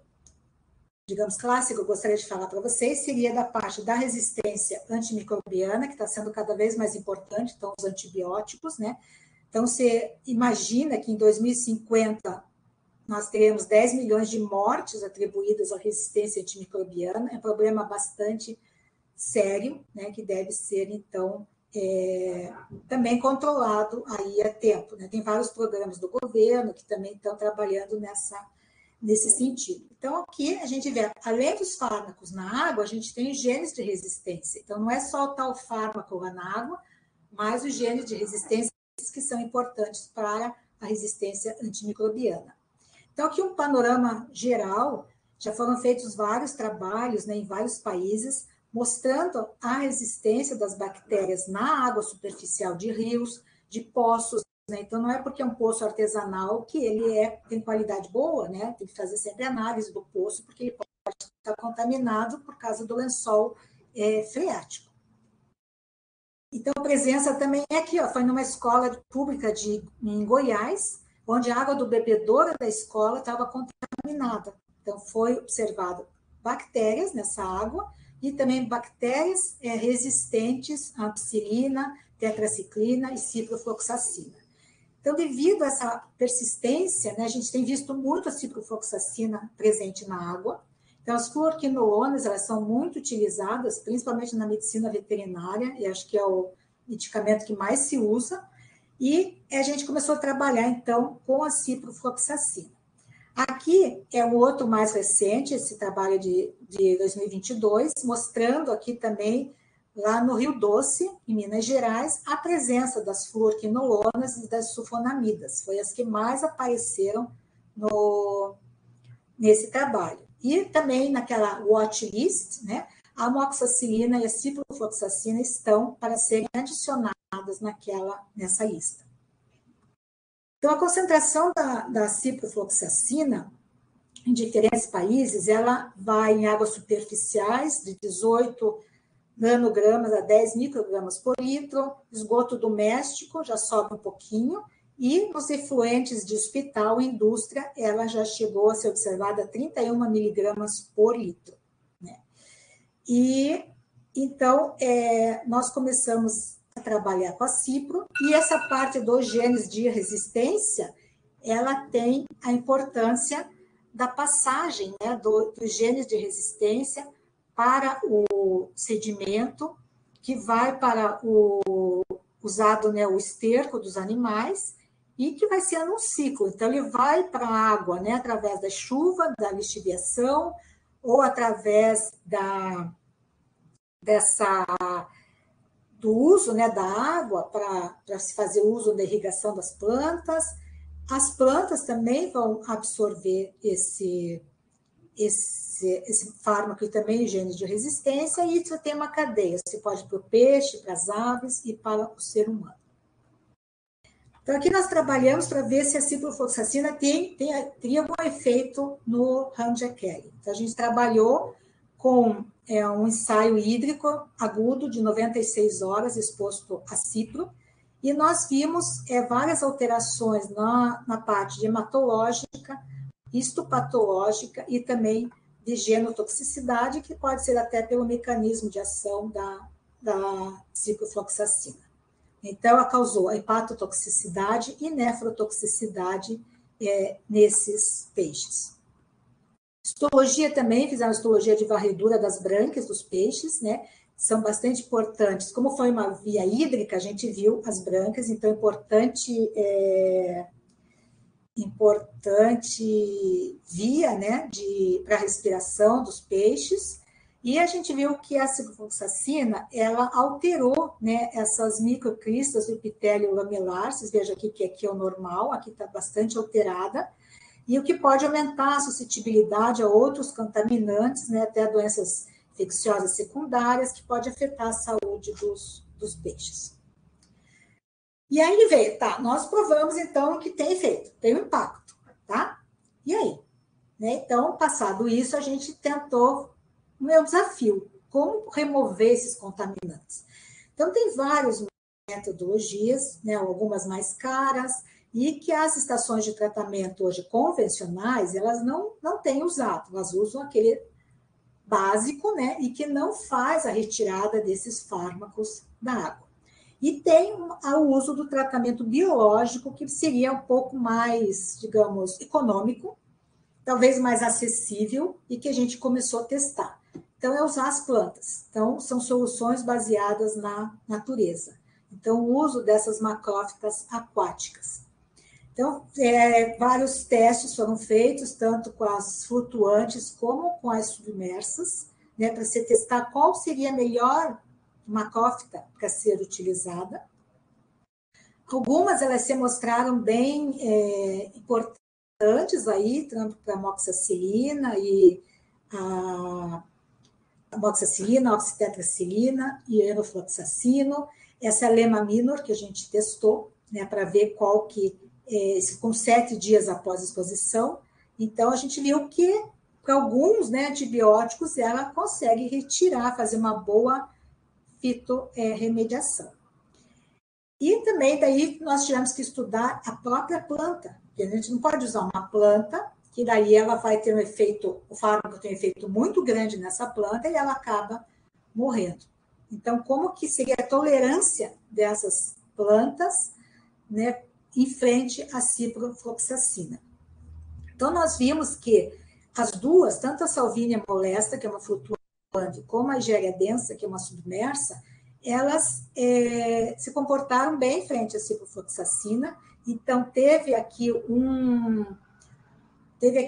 digamos, clássico que eu gostaria de falar para vocês seria da parte da resistência antimicrobiana, que está sendo cada vez mais importante, então os antibióticos, né? Então, você imagina que em 2050 nós teremos 10 milhões de mortes atribuídas à resistência antimicrobiana. É um problema bastante sério, né, que deve ser, então, também controlado aí a tempo, né? Tem vários programas do governo que também estão trabalhando nesse sentido. Então, aqui a gente vê, além dos fármacos na água, a gente tem genes de resistência. Então, não é só o tal fármaco lá na água, mas os genes de resistência que são importantes para a resistência antimicrobiana. Então, aqui um panorama geral, já foram feitos vários trabalhos, né, em vários países, mostrando a resistência das bactérias na água superficial de rios, de poços, né? Então, não é porque é um poço artesanal que ele tem qualidade boa, né? Tem que fazer sempre análise do poço, porque ele pode estar contaminado por causa do lençol freático. Então, a presença também é aqui, ó, foi numa escola pública em Goiás, onde a água do bebedouro da escola estava contaminada. Então, foi observado bactérias nessa água e também bactérias resistentes à ampicilina, tetraciclina e ciprofloxacina. Então, devido a essa persistência, né, a gente tem visto muito a ciprofloxacina presente na água. Então, as fluorquinolonas, elas são muito utilizadas, principalmente na medicina veterinária, e acho que é o medicamento que mais se usa, e a gente começou a trabalhar, então, com a ciprofloxacina. Aqui é um outro mais recente, esse trabalho de 2022, mostrando aqui também, lá no Rio Doce, em Minas Gerais, a presença das fluorquinolonas e das sulfonamidas. Foi as que mais apareceram nesse trabalho. E também naquela watch list, né, a amoxicilina e a ciprofloxacina estão para serem adicionadas nessa lista. Então, a concentração da ciprofloxacina em diferentes países, ela vai em águas superficiais de 18 nanogramas a 10 microgramas por litro, esgoto doméstico já sobe um pouquinho, e nos efluentes de hospital e indústria, ela já chegou a ser observada a 31 miligramas por litro, né? E, então, nós começamos a trabalhar com a cipro, e essa parte dos genes de resistência, ela tem a importância da passagem, né, dos genes de resistência para o sedimento, que vai para o usado, né, o esterco dos animais, e que vai ser num ciclo. Então, ele vai para a água, né, através da chuva, da lixiviação, ou através do uso, né, da água para se fazer uso da irrigação das plantas. As plantas também vão absorver esse fármaco e também genes de resistência, e isso tem uma cadeia. Você pode ir para o peixe, para as aves e para o ser humano. Então, aqui nós trabalhamos para ver se a ciprofloxacina teria algum efeito no Handia-Kelly. Então, a gente trabalhou com um ensaio hídrico agudo de 96 horas exposto a cipro, e nós vimos várias alterações na parte de hematológica, histopatológica e também de genotoxicidade, que pode ser até pelo mecanismo de ação da ciprofloxacina. Então, ela causou hepatotoxicidade e nefrotoxicidade nesses peixes. Histologia também, fizemos histologia de varredura das brânquias dos peixes, né? São bastante importantes. Como foi uma via hídrica, a gente viu as brânquias, então importante via, né, para a respiração dos peixes. E a gente viu que a ciprofloxacina, ela alterou, né, essas microcristas do epitélio lamelar. Vocês vejam aqui que aqui é o normal, aqui está bastante alterada, e o que pode aumentar a suscetibilidade a outros contaminantes, né, até doenças infecciosas secundárias, que pode afetar a saúde dos peixes. E aí veio, tá, nós provamos, então, que tem efeito, tem um impacto, tá? E aí? Né? Então, passado isso, a gente tentou o meu desafio, como remover esses contaminantes. Então, tem várias metodologias, né, algumas mais caras, e que as estações de tratamento hoje convencionais, elas não têm usado, elas usam aquele básico, né, e que não faz a retirada desses fármacos da água. E tem o uso do tratamento biológico, que seria um pouco mais, digamos, econômico, talvez mais acessível, e que a gente começou a testar. Então, é usar as plantas. Então, são soluções baseadas na natureza. Então, o uso dessas macrófitas aquáticas. Então, vários testes foram feitos, tanto com as flutuantes como com as submersas, né, para se testar qual seria a melhor macrófita para ser utilizada. Algumas, elas se mostraram bem importantes aí, tanto para a amoxicilina e a amoxicilina, oxitetracilina e enofloxacino. Essa é a lemaminor que a gente testou, né, para ver qual que, com 7 dias após a exposição. Então, a gente viu que, para alguns, né, antibióticos, ela consegue retirar, fazer uma boa fitorremediação. E também, daí, nós tivemos que estudar a própria planta, porque a gente não pode usar uma planta, que daí ela vai ter um efeito, o fármaco tem um efeito muito grande nessa planta e ela acaba morrendo. Então, como que seria a tolerância dessas plantas, né, em frente à ciprofloxacina? Então, nós vimos que as duas, tanto a Salvinia molesta, que é uma flutuante, como a Egeria densa, que é uma submersa, elas se comportaram bem frente à ciprofloxacina. Então, teve aqui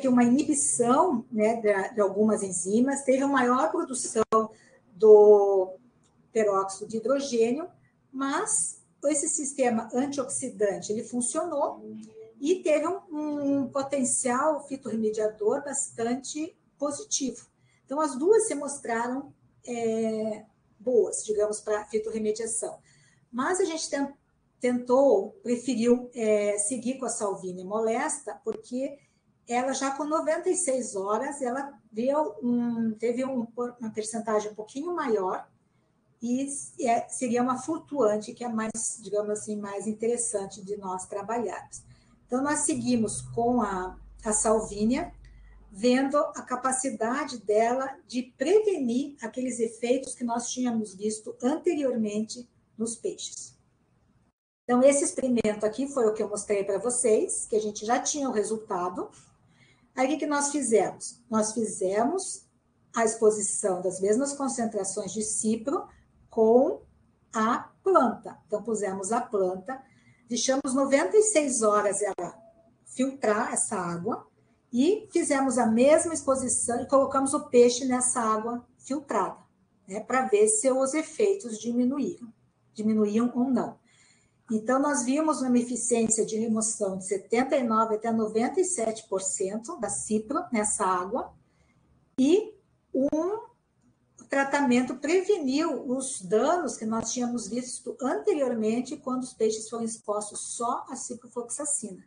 uma inibição, né, de algumas enzimas, teve uma maior produção do peróxido de hidrogênio, mas esse sistema antioxidante ele funcionou e teve um potencial fitorremediador bastante positivo. Então, as duas se mostraram boas, digamos, para fitorremediação. Mas a gente preferiu seguir com a Salvinia molesta, porque ela já com 96 horas, ela teve uma percentagem um pouquinho maior, e seria uma flutuante, que é mais, digamos assim, mais interessante de nós trabalharmos. Então, nós seguimos com a Salvinia, vendo a capacidade dela de prevenir aqueles efeitos que nós tínhamos visto anteriormente nos peixes. Então, esse experimento aqui foi o que eu mostrei para vocês, que a gente já tinha o resultado. Aí, o que nós fizemos? Nós fizemos a exposição das mesmas concentrações de cipro com a planta. Então, pusemos a planta, deixamos 96 horas ela filtrar essa água e fizemos a mesma exposição e colocamos o peixe nessa água filtrada, né, para ver se os efeitos diminuíam ou não. Então, nós vimos uma eficiência de remoção de 79% até 97% da cipro nessa água, e um tratamento preveniu os danos que nós tínhamos visto anteriormente quando os peixes foram expostos só à ciprofloxacina.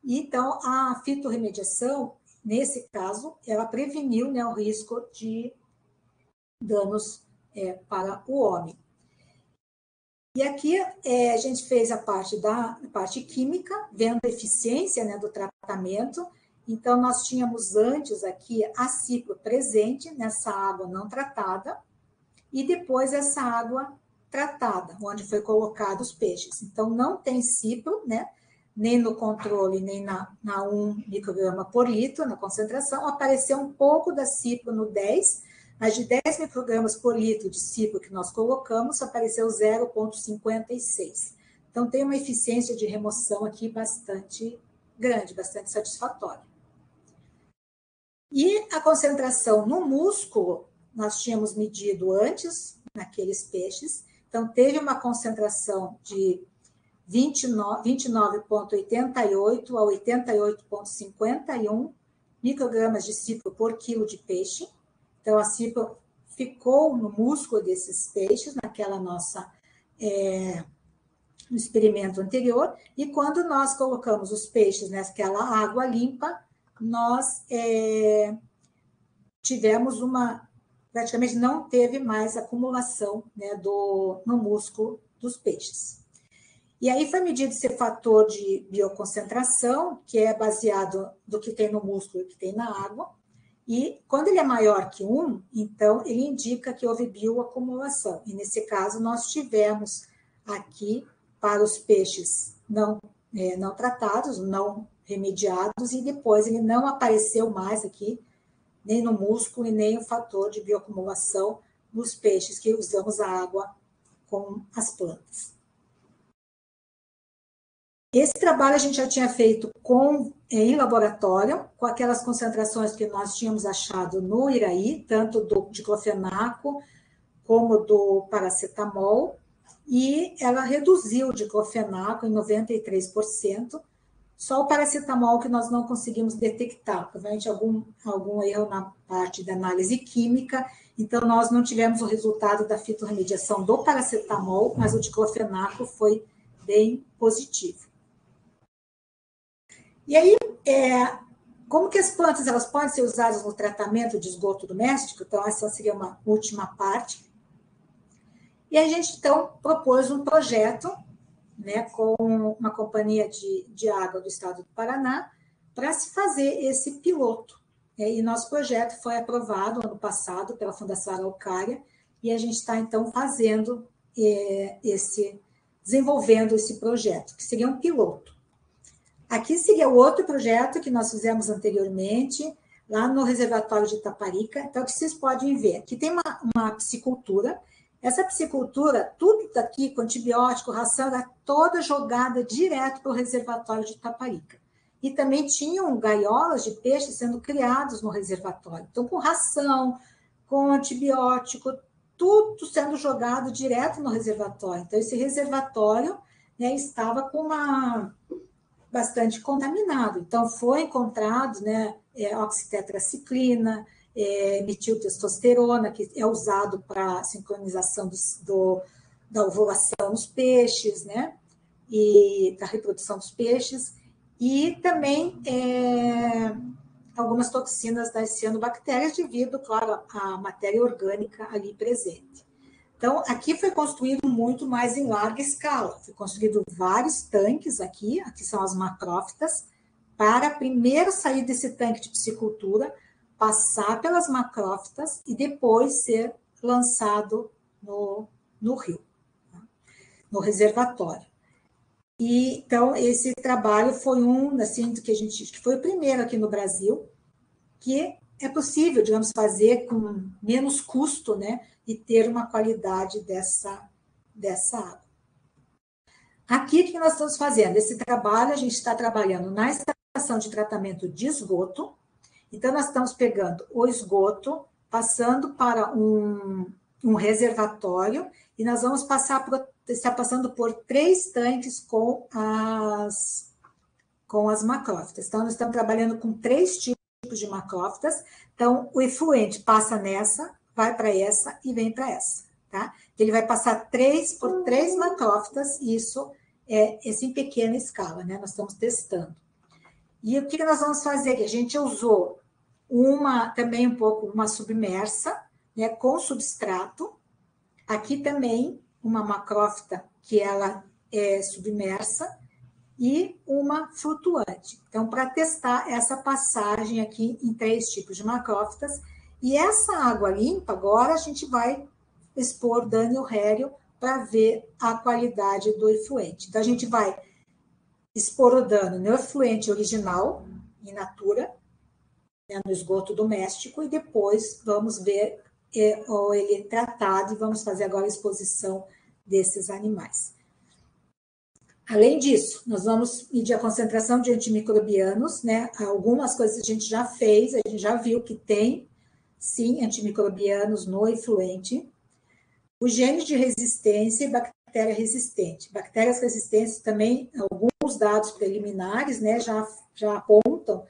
Então, a fitorremediação, nesse caso, ela preveniu, né, o risco de danos para o homem. E aqui a gente fez a parte química, vendo a eficiência, né, do tratamento. Então, nós tínhamos antes aqui a cipro presente nessa água não tratada e depois essa água tratada, onde foi colocado os peixes. Então, não tem cipro, né, nem no controle, nem na 1 micrograma por litro, na concentração. Apareceu um pouco da cipro no 10, mas de 10 microgramas por litro de cipro que nós colocamos, apareceu 0,56. Então, tem uma eficiência de remoção aqui bastante grande, bastante satisfatória. E a concentração no músculo, nós tínhamos medido antes, naqueles peixes. Então, teve uma concentração de 29,88 a 88,51 microgramas de cipro por quilo de peixe. Então, a cipro ficou no músculo desses peixes, naquela nossa no experimento anterior, e quando nós colocamos os peixes naquela água limpa, nós tivemos praticamente não teve mais acumulação, né, no músculo dos peixes. E aí foi medido esse fator de bioconcentração, que é baseado do que tem no músculo e que tem na água, e quando ele é maior que 1, então ele indica que houve bioacumulação. E nesse caso nós tivemos aqui para os peixes não tratados, não remediados, e depois ele não apareceu mais aqui, nem no músculo e nem o fator de bioacumulação nos peixes que usamos a água com as plantas. Esse trabalho a gente já tinha feito em laboratório, com aquelas concentrações que nós tínhamos achado no Iraí, tanto do diclofenaco como do paracetamol, e ela reduziu o diclofenaco em 93%, só o paracetamol que nós não conseguimos detectar, provavelmente algum erro na parte da análise química, então nós não tivemos o resultado da fitorremediação do paracetamol, mas o diclofenaco foi bem positivo. E aí, como que as plantas elas podem ser usadas no tratamento de esgoto doméstico? Então, essa seria uma última parte. E a gente, então, propôs um projeto, né, com uma companhia de água do estado do Paraná, para se fazer esse piloto. E nosso projeto foi aprovado ano passado pela Fundação Araucária, e a gente está, então, desenvolvendo esse projeto, que seria um piloto. Aqui seria o outro projeto que nós fizemos anteriormente, lá no reservatório de Itaparica. Então, o que vocês podem ver? Aqui tem uma piscicultura. Essa piscicultura, tudo daqui com antibiótico, ração, era toda jogada direto para o reservatório de Itaparica. E também tinham gaiolas de peixes sendo criados no reservatório. Então, com ração, com antibiótico, tudo sendo jogado direto no reservatório. Então, esse reservatório, né, estava com bastante contaminado. Então, foi encontrado, né, oxitetraciclina, metiltestosterona, que é usado para sincronização da ovulação nos peixes, né, e da reprodução dos peixes, e também algumas toxinas das cianobactérias, devido, claro, à matéria orgânica ali presente. Então, aqui foi construído muito mais em larga escala. Foi construído vários tanques aqui são as macrófitas, para primeiro sair desse tanque de piscicultura, passar pelas macrófitas e depois ser lançado no rio, no reservatório. E, então, esse trabalho foi um, assim, que foi o primeiro aqui no Brasil, que é possível, digamos, fazer com menos custo, né, e ter uma qualidade dessa água. Aqui, o que nós estamos fazendo? Esse trabalho, a gente está trabalhando na estação de tratamento de esgoto. Então, nós estamos pegando o esgoto, passando para um reservatório, e nós vamos estar passando por 3 tanques com as macrófitas. Então, nós estamos trabalhando com 3 tipos de macrófitas. Então, o efluente passa nessa, vai para essa e vem para essa. Tá? Ele vai passar por 3 macrófitas, e isso é em pequena escala, né? Nós estamos testando. E o que nós vamos fazer? A gente usou também um pouco uma submersa, né, com substrato. Aqui também uma macrófita que ela é submersa e uma flutuante. Então, para testar essa passagem aqui em 3 tipos de macrófitas. E essa água limpa, agora a gente vai expor Daniel Hério para ver a qualidade do efluente. Então, a gente vai expor o dano no efluente original, in natura, né, no esgoto doméstico, e depois vamos ver ele tratado, e vamos fazer agora a exposição desses animais. Além disso, nós vamos medir a concentração de antimicrobianos, né? Algumas coisas a gente já fez, a gente já viu que tem, sim, antimicrobianos no efluente. O gene de resistência e bactéria resistente. Bactérias resistentes também, alguns dados preliminares, né, já apontam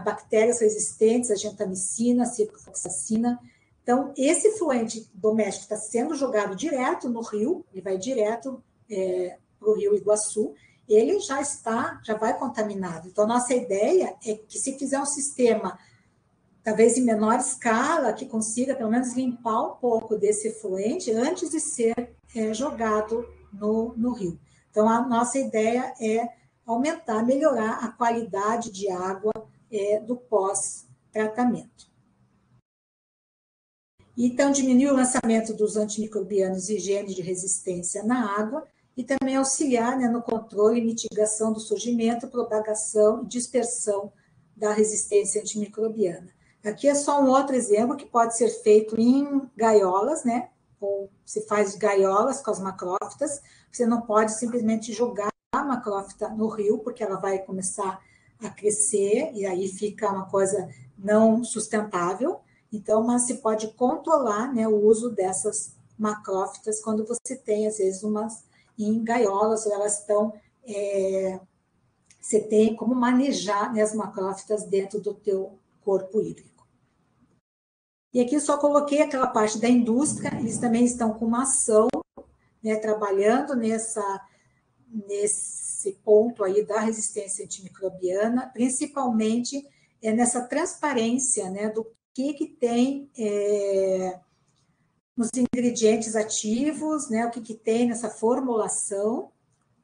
bactérias resistentes, a gentamicina, a ciprofloxacina. Então, esse efluente doméstico está sendo jogado direto no rio, ele vai direto para o rio Iguaçu, ele já vai contaminado. Então, nossa ideia é que, se fizer um sistema, talvez em menor escala, que consiga pelo menos limpar um pouco desse efluente antes de ser jogado no rio. Então, a nossa ideia é aumentar, melhorar a qualidade de água do pós-tratamento. Então, diminuir o lançamento dos antimicrobianos e genes de resistência na água e também auxiliar, né, no controle e mitigação do surgimento, propagação e dispersão da resistência antimicrobiana. Aqui é só um outro exemplo que pode ser feito em gaiolas, né? Ou se faz gaiolas com as macrófitas. Você não pode simplesmente jogar a macrófita no rio, porque ela vai começar a crescer e aí fica uma coisa não sustentável. Então, mas se pode controlar, né, o uso dessas macrófitas quando você tem, às vezes, umas em gaiolas, ou elas estão... você tem como manejar, né, as macrófitas dentro do teu corpo hídrico. E aqui eu só coloquei aquela parte da indústria, eles também estão com uma ação, né, trabalhando nesse ponto aí da resistência antimicrobiana, principalmente nessa transparência, né, do que tem nos ingredientes ativos, né, o que tem nessa formulação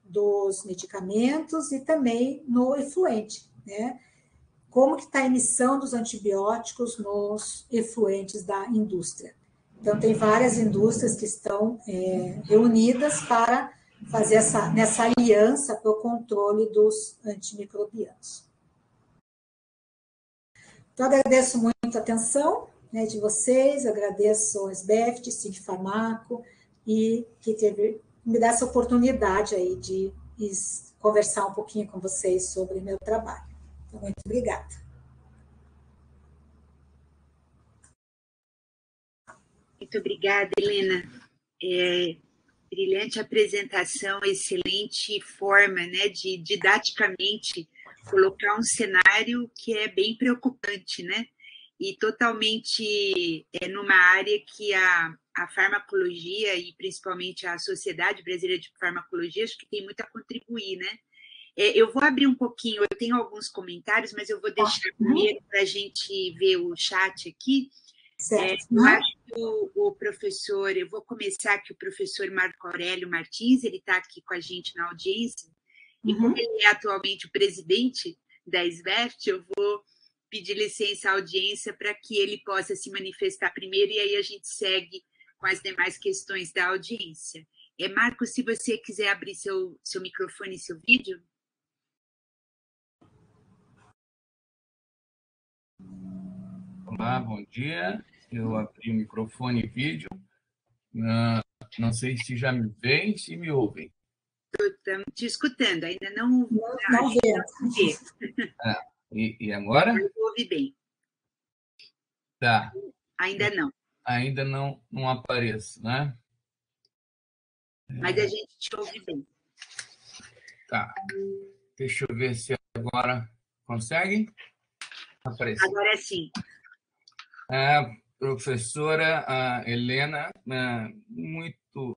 dos medicamentos e também no efluente, né? Como que está a emissão dos antibióticos nos efluentes da indústria. Então, tem várias indústrias que estão reunidas para fazer nessa aliança para o controle dos antimicrobianos. Então, agradeço muito a atenção, né, de vocês, agradeço ao SBEFT, SIG Farmaco, e que me dá essa oportunidade aí de conversar um pouquinho com vocês sobre o meu trabalho. Então, muito obrigada. Muito obrigada, Helena. Brilhante apresentação, excelente forma, né, de didaticamente colocar um cenário que é bem preocupante, né? E totalmente numa área que a farmacologia e principalmente a Sociedade Brasileira de Farmacologia acho que tem muito a contribuir, né? Eu vou abrir um pouquinho, eu tenho alguns comentários, mas eu vou deixar primeiro para a gente ver o chat aqui. Eu acho que o professor, eu vou começar aqui, o professor Marco Aurélio Martins, ele está aqui com a gente na audiência, e como ele é atualmente o presidente da SBEFT, eu vou pedir licença à audiência para que ele possa se manifestar primeiro, e aí a gente segue com as demais questões da audiência. Marcos, se você quiser abrir seu microfone e seu vídeo. Olá, bom dia. Eu abri o microfone e vídeo. Não sei se já me veem, se me ouvem. Estamos te escutando, ainda não vê. E agora? Eu ouvi bem. Tá. Ainda não. Ainda não apareço, né? Mas a gente te ouve bem. Tá. Deixa eu ver se agora consegue aparecer. Agora sim. Professora Helena, muito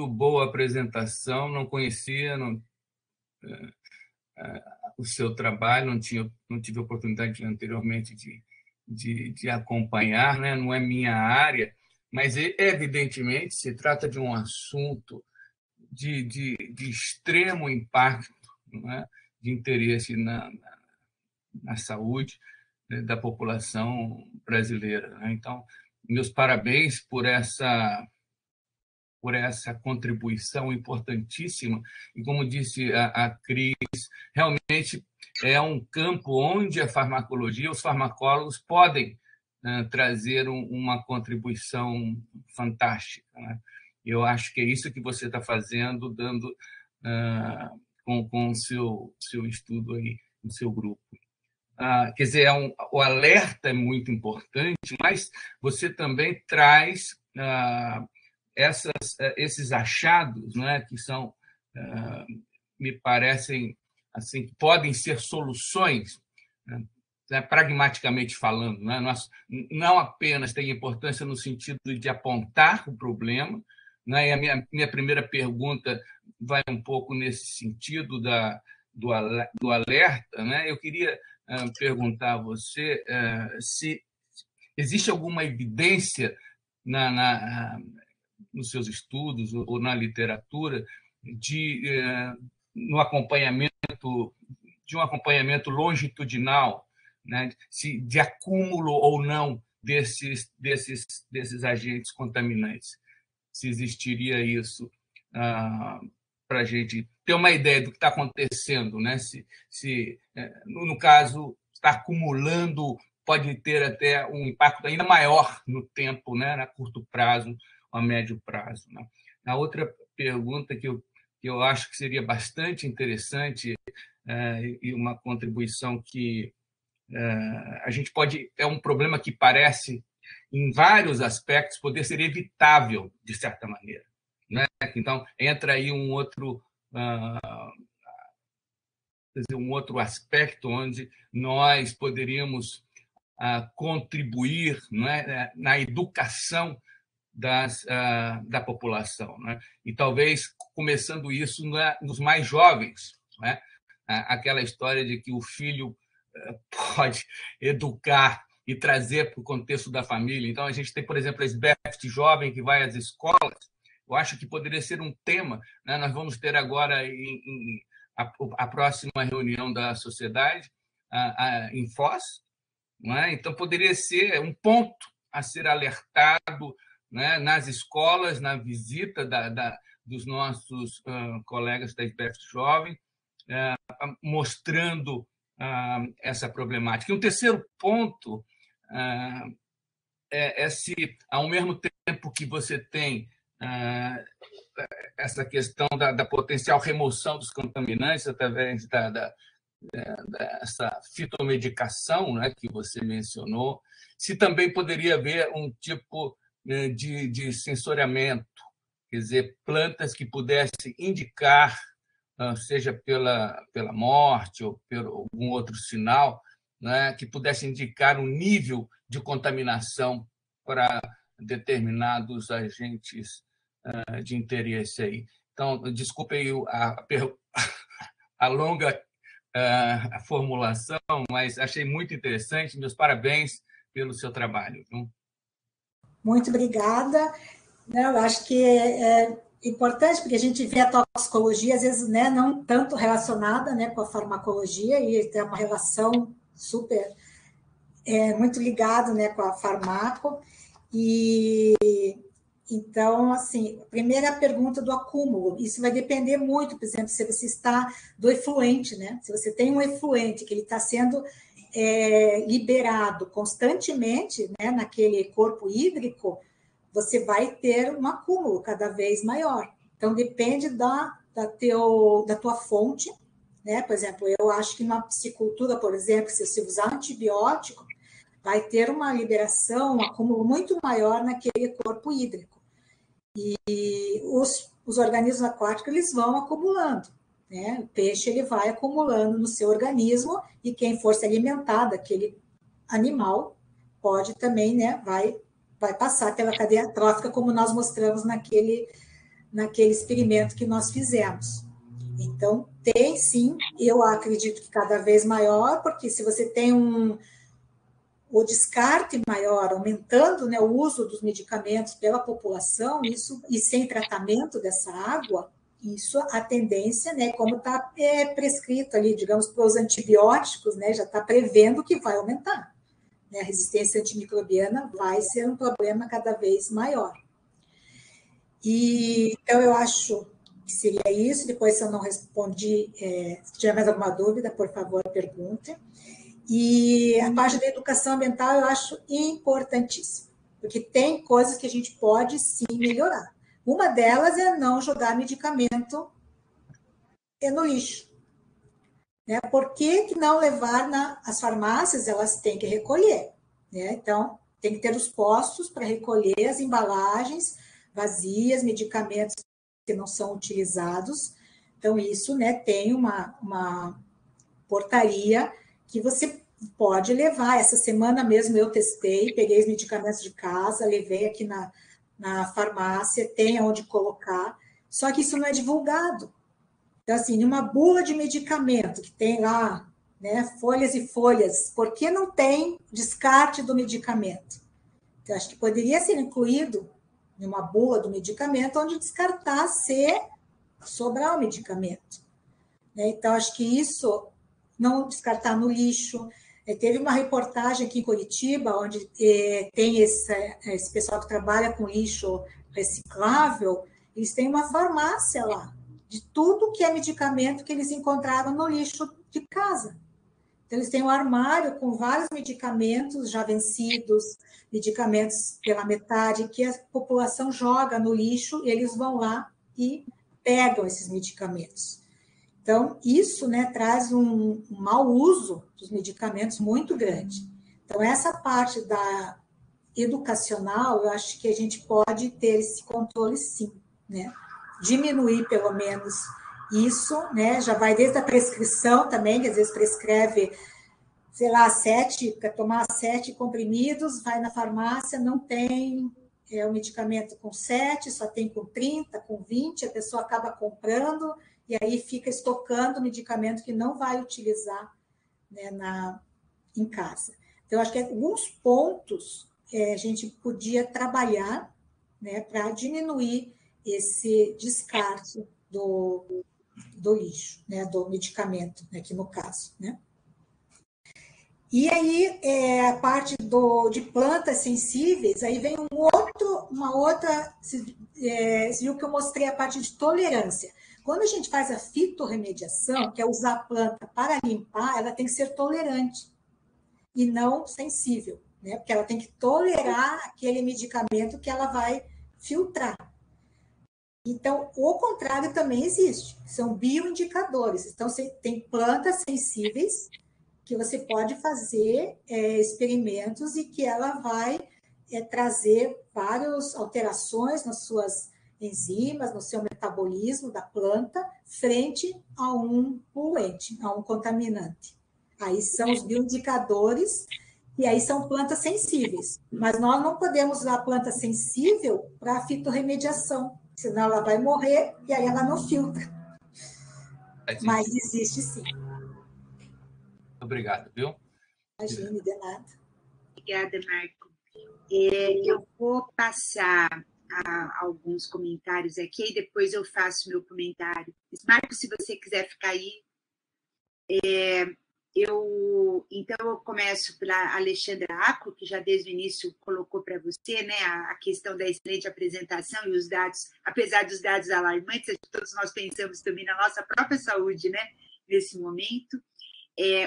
boa apresentação. Não conhecia o seu trabalho, não tive oportunidade anteriormente de acompanhar, né? Não é minha área, mas evidentemente se trata de um assunto de extremo impacto, não é? De interesse na saúde da população brasileira, né? Então, meus parabéns por essa contribuição importantíssima. E, como disse a Cris, realmente é um campo onde a farmacologia, os farmacólogos podem trazer uma contribuição fantástica, né? Eu acho que é isso que você está fazendo, dando com o seu estudo aí, no seu grupo. Quer dizer, o alerta é muito importante, mas você também traz esses achados, né, que são, me parecem, assim, que podem ser soluções, né, pragmaticamente falando, né? Não apenas tem importância no sentido de apontar o problema, né? E a minha primeira pergunta vai um pouco nesse sentido do alerta, né? Eu queria perguntar a você se existe alguma evidência nos seus estudos ou na literatura no acompanhamento de um acompanhamento longitudinal, né, de acúmulo ou não desses agentes contaminantes. Se existiria isso para a gente ter uma ideia do que está acontecendo, né? Se no caso, está acumulando, pode ter até um impacto ainda maior no tempo, né? A curto prazo, a médio prazo, né? A outra pergunta que eu acho que seria bastante interessante e uma contribuição que a gente pode... É um problema que parece, em vários aspectos, poder ser evitável, de certa maneira, né? Então, entra aí um outro aspecto onde nós poderíamos contribuir, não é, na educação da população, né? E talvez começando isso nos mais jovens, né? Aquela história de que o filho pode educar e trazer para o contexto da família. Então, a gente tem, por exemplo, a SBEFT jovem que vai às escolas. Eu acho que poderia ser um tema, né? Nós vamos ter agora a próxima reunião da sociedade em Foz, não é? Então, poderia ser um ponto a ser alertado, né, nas escolas, na visita dos nossos colegas da SBEFT Jovem, mostrando essa problemática. E um terceiro ponto é se, ao mesmo tempo que você tem essa questão da potencial remoção dos contaminantes através dessa fitomedicação, né, que você mencionou, se também poderia haver um tipo de sensoriamento, quer dizer, plantas que pudessem indicar, seja pela morte ou por algum outro sinal, né, que pudesse indicar um nível de contaminação para determinados agentes de interesse aí. Então, desculpe aí a longa formulação, mas achei muito interessante. Meus parabéns pelo seu trabalho. Muito obrigada. Eu acho que é importante, porque a gente vê a toxicologia, às vezes, né, não tanto relacionada, né, com a farmacologia, e tem uma relação super, muito ligada, né, com a farmaco, e Então, assim, a primeira pergunta do acúmulo, isso vai depender muito, por exemplo, se você está do efluente, né? Se você tem um efluente que ele está sendo liberado constantemente, né, naquele corpo hídrico, você vai ter um acúmulo cada vez maior. Então, depende da tua fonte, né? Por exemplo, eu acho que na piscicultura, por exemplo, se você usar antibiótico, vai ter uma liberação, um acúmulo muito maior naquele corpo hídrico. E os organismos aquáticos, eles vão acumulando, né? O peixe, ele vai acumulando no seu organismo, e quem for se alimentar daquele animal pode também, né, vai passar pela cadeia trófica, como nós mostramos naquele experimento que nós fizemos. Então, tem sim, eu acredito que cada vez maior, porque se você tem o descarte maior, aumentando, né, o uso dos medicamentos pela população, isso, e sem tratamento dessa água, isso, a tendência, né, como está prescrito ali, digamos, para os antibióticos, né, já está prevendo que vai aumentar. Né, a resistência antimicrobiana vai ser um problema cada vez maior. E, então, eu acho que seria isso. Depois, se eu não respondi, se tiver mais alguma dúvida, por favor, pergunte. E a parte da educação ambiental eu acho importantíssima, porque tem coisas que a gente pode sim melhorar. Uma delas é não jogar medicamento no lixo. Né? Por que não levar as farmácias? Elas têm que recolher. Né? Então, tem que ter os postos para recolher as embalagens vazias, medicamentos que não são utilizados. Então, isso, né, tem uma portaria que você pode levar. Essa semana mesmo eu testei, peguei os medicamentos de casa, levei aqui na farmácia, tem onde colocar, só que isso não é divulgado. Então, assim, uma bula de medicamento que tem lá, né, folhas e folhas, por que não tem descarte do medicamento? Então, acho que poderia ser incluído numa bula do medicamento, onde descartar se sobrar o medicamento. Né? Então, acho que isso, não descartar no lixo. Teve uma reportagem aqui em Curitiba, onde tem esse pessoal que trabalha com lixo reciclável, eles têm uma farmácia lá, de tudo que é medicamento que eles encontraram no lixo de casa. Então, eles têm um armário com vários medicamentos já vencidos, medicamentos pela metade, que a população joga no lixo, e eles vão lá e pegam esses medicamentos. Então, isso, né, traz um mau uso dos medicamentos muito grande. Então, essa parte da educacional, eu acho que a gente pode ter esse controle, sim, né? Diminuir, pelo menos, isso, né? Já vai desde a prescrição também, que às vezes prescreve, sei lá, quer tomar 7 comprimidos, vai na farmácia, não tem o medicamento com 7, só tem com 30, com 20, a pessoa acaba comprando, e aí fica estocando medicamento que não vai utilizar, né, em casa. Então, acho que alguns pontos a gente podia trabalhar, né, para diminuir esse descarte do lixo, né, do medicamento, né, aqui no caso. Né? E aí, a parte de plantas sensíveis, aí vem uma outra, você viu que eu mostrei a parte de tolerância. Quando a gente faz a fitorremediação, que é usar a planta para limpar, ela tem que ser tolerante e não sensível, né? Porque ela tem que tolerar aquele medicamento que ela vai filtrar. Então, o contrário também existe, são bioindicadores. Então, você tem plantas sensíveis que você pode fazer experimentos e que ela vai trazer várias alterações nas suas enzimas, no seu metabolismo da planta, frente a um poluente, a um contaminante. Aí são os bioindicadores, e aí são plantas sensíveis. Mas nós não podemos usar a planta sensível para fitorremediação, senão ela vai morrer e aí ela não filtra. Mas existe sim. Obrigado, viu? Imagine, de nada. Obrigada, Marco. Eu vou passar alguns comentários aqui e depois eu faço meu comentário. Marco, se você quiser ficar aí, eu Então, eu começo pela Alexandra Aco, que já desde o início colocou para você, né, a questão da excelente apresentação e os dados, apesar dos dados alarmantes, todos nós pensamos também na nossa própria saúde, né, nesse momento.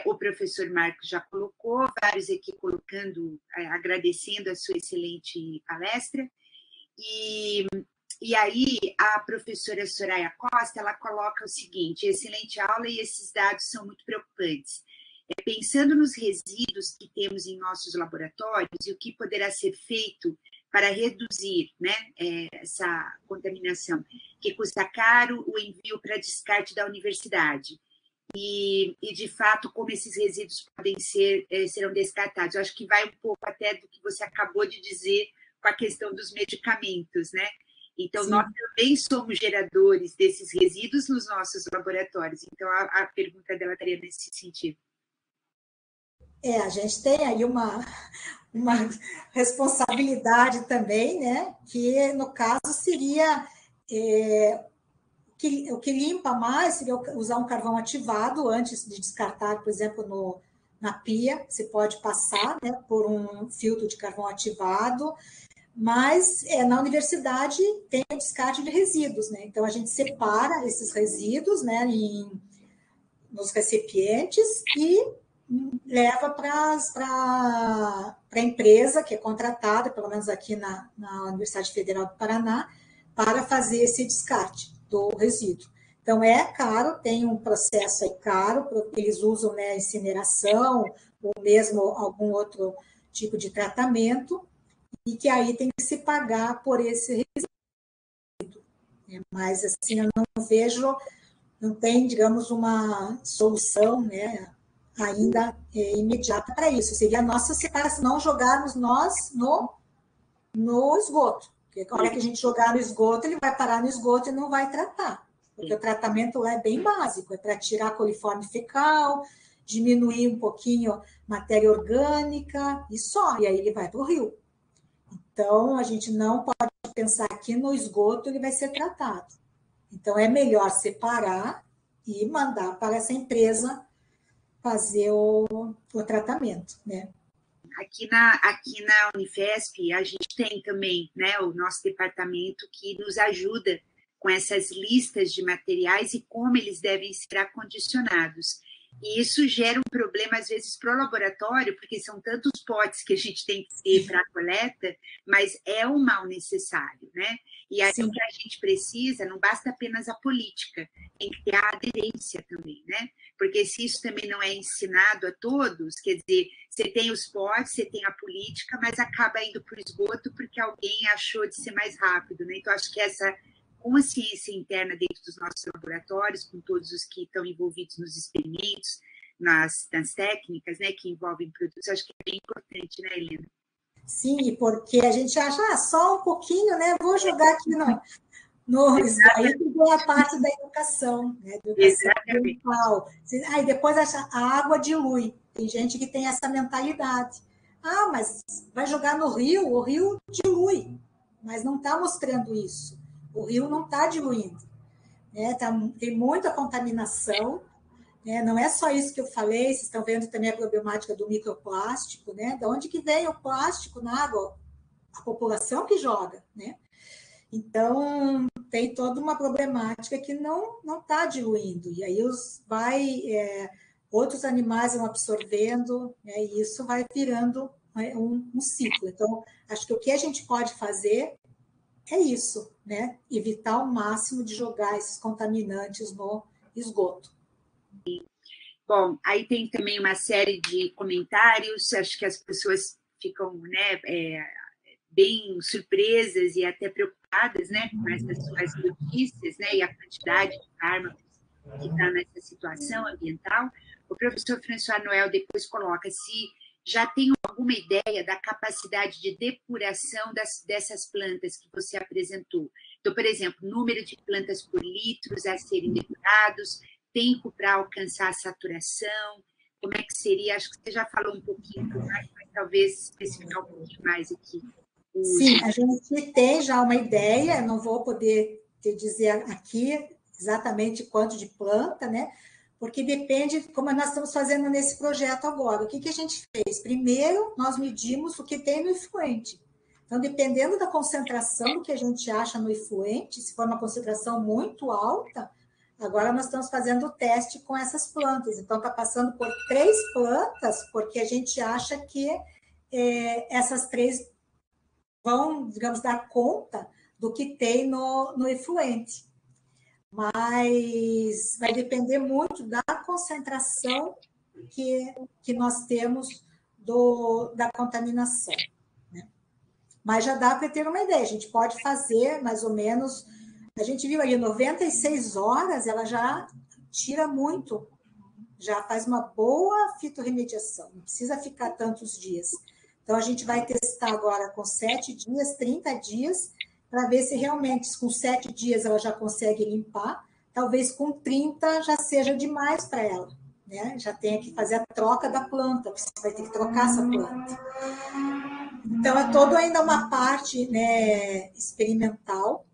O professor Marcos já colocou, vários aqui colocando, agradecendo a sua excelente palestra. E aí, a professora Soraya Costa, ela coloca o seguinte: excelente aula e esses dados são muito preocupantes. Pensando nos resíduos que temos em nossos laboratórios e o que poderá ser feito para reduzir, né, essa contaminação, que custa caro o envio para descarte da universidade. E, de fato, como esses resíduos serão descartados. Eu acho que vai um pouco até do que você acabou de dizer com a questão dos medicamentos, né? Então, sim, nós também somos geradores desses resíduos nos nossos laboratórios. Então, a pergunta dela estaria nesse sentido. A gente tem aí uma responsabilidade também, né? Que, no caso, seria... o que limpa mais seria usar um carvão ativado antes de descartar, por exemplo, na pia. Você pode passar, né, por um filtro de carvão ativado, mas na universidade tem o descarte de resíduos, né? Então, a gente separa esses resíduos, né, nos recipientes e leva para a empresa que é contratada, pelo menos aqui na Universidade Federal do Paraná, para fazer esse descarte do resíduo. Então, é caro, tem um processo aí caro, porque eles usam, né, incineração ou mesmo algum outro tipo de tratamento, e que aí tem que se pagar por esse resíduo. Mas, assim, eu não vejo, não tem, digamos, uma solução, né, ainda imediata para isso. Seria a nossa separação, não jogarmos nós no esgoto. Porque a hora que a gente jogar no esgoto, ele vai parar no esgoto e não vai tratar. Porque o tratamento lá é bem básico, é para tirar coliforme fecal, diminuir um pouquinho matéria orgânica e só, e aí ele vai para o rio. Então, a gente não pode pensar que no esgoto ele vai ser tratado. Então, é melhor separar e mandar para essa empresa fazer o tratamento, né? Aqui na Unifesp, a gente tem também, né, o nosso departamento que nos ajuda com essas listas de materiais e como eles devem ser acondicionados. E isso gera um problema, às vezes, para o laboratório, porque são tantos potes que a gente tem que ter para a coleta, mas é um mal necessário, né? E aí o que a gente precisa, não basta apenas a política, tem que ter a aderência também, né? Porque se isso também não é ensinado a todos, quer dizer, você tem os potes, você tem a política, mas acaba indo para o esgoto porque alguém achou de ser mais rápido, né? Então, acho que essa consciência interna dentro dos nossos laboratórios, com todos os que estão envolvidos nos experimentos, nas técnicas, né, que envolvem produtos, acho que é bem importante, né, Helena? Sim, porque a gente acha, só um pouquinho, né, vou jogar aqui no esgoto, é a parte da educação, né, educação ambiental. Aí depois a água dilui, tem gente que tem essa mentalidade. Mas vai jogar no rio, o rio dilui, mas não está mostrando isso. O rio não está diluindo, né? Tem muita contaminação, né? Não é só isso que eu falei, vocês estão vendo também a problemática do microplástico, né? De onde que vem o plástico na água? A população que joga, né? Então, tem toda uma problemática que não está diluindo, e aí outros animais vão absorvendo, né? E isso vai virando um ciclo. Então, acho que o que a gente pode fazer é isso, né? Evitar ao máximo de jogar esses contaminantes no esgoto. Bom, aí tem também uma série de comentários, acho que as pessoas ficam, né, bem surpresas e até preocupadas, né, com essas suas notícias, né, e a quantidade de fármacos que está nessa situação ambiental. O professor François Noel depois coloca se já tem alguma ideia da capacidade de depuração dessas plantas que você apresentou. Então, por exemplo, número de plantas por litros a serem depurados, tempo para alcançar a saturação, como é que seria? Acho que você já falou um pouquinho mais, mas talvez especificar um pouquinho mais aqui. Sim, a gente tem já uma ideia, não vou poder te dizer aqui exatamente quanto de planta, né? porque depende, como nós estamos fazendo nesse projeto agora. O que a gente fez? Primeiro, nós medimos o que tem no efluente. Então, dependendo da concentração que a gente acha no efluente, se for uma concentração muito alta, agora nós estamos fazendo o teste com essas plantas. Então, está passando por 3 plantas, porque a gente acha que essas 3 vão, digamos, dar conta do que tem no efluente. Mas vai depender muito da concentração que nós temos da contaminação. Né? Mas já dá para ter uma ideia. A gente pode fazer mais ou menos... A gente viu aí, 96 horas, ela já tira muito, já faz uma boa fitorremediação, não precisa ficar tantos dias. Então, a gente vai testar agora com 7 dias, 30 dias, para ver se realmente com 7 dias ela já consegue limpar, talvez com 30 já seja demais para ela, né? Já tenha que fazer a troca da planta, você vai ter que trocar essa planta. Então, é todo ainda uma parte, né, experimental,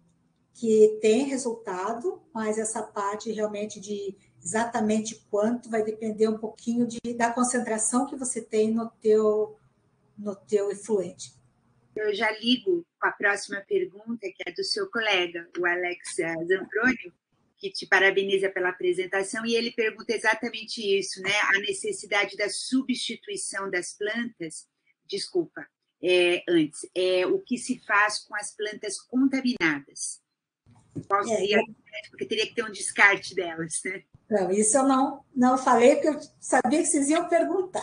que tem resultado, mas essa parte realmente de exatamente quanto vai depender um pouquinho da concentração que você tem no teu efluente. Eu já ligo com a próxima pergunta, que é do seu colega, o Alex Zamproni, que te parabeniza pela apresentação, e ele pergunta exatamente isso, né? A necessidade da substituição das plantas, o que se faz com as plantas contaminadas? Qual seria, porque teria que ter um descarte delas, né? Não, isso eu não falei, porque eu sabia que vocês iam perguntar.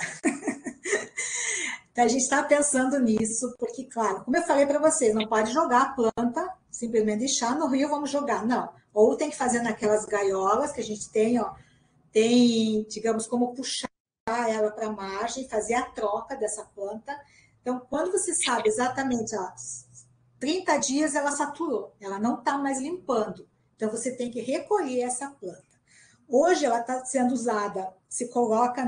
Então, a gente está pensando nisso, porque, claro, como eu falei para vocês, não pode jogar a planta, simplesmente deixar no rio, vamos jogar. Não. Ou tem que fazer naquelas gaiolas que a gente tem, digamos, como puxar ela para a margem, fazer a troca dessa planta. Então, quando você sabe exatamente, 30 dias ela saturou, ela não está mais limpando. Então, você tem que recolher essa planta. Hoje, ela está sendo usada, se coloca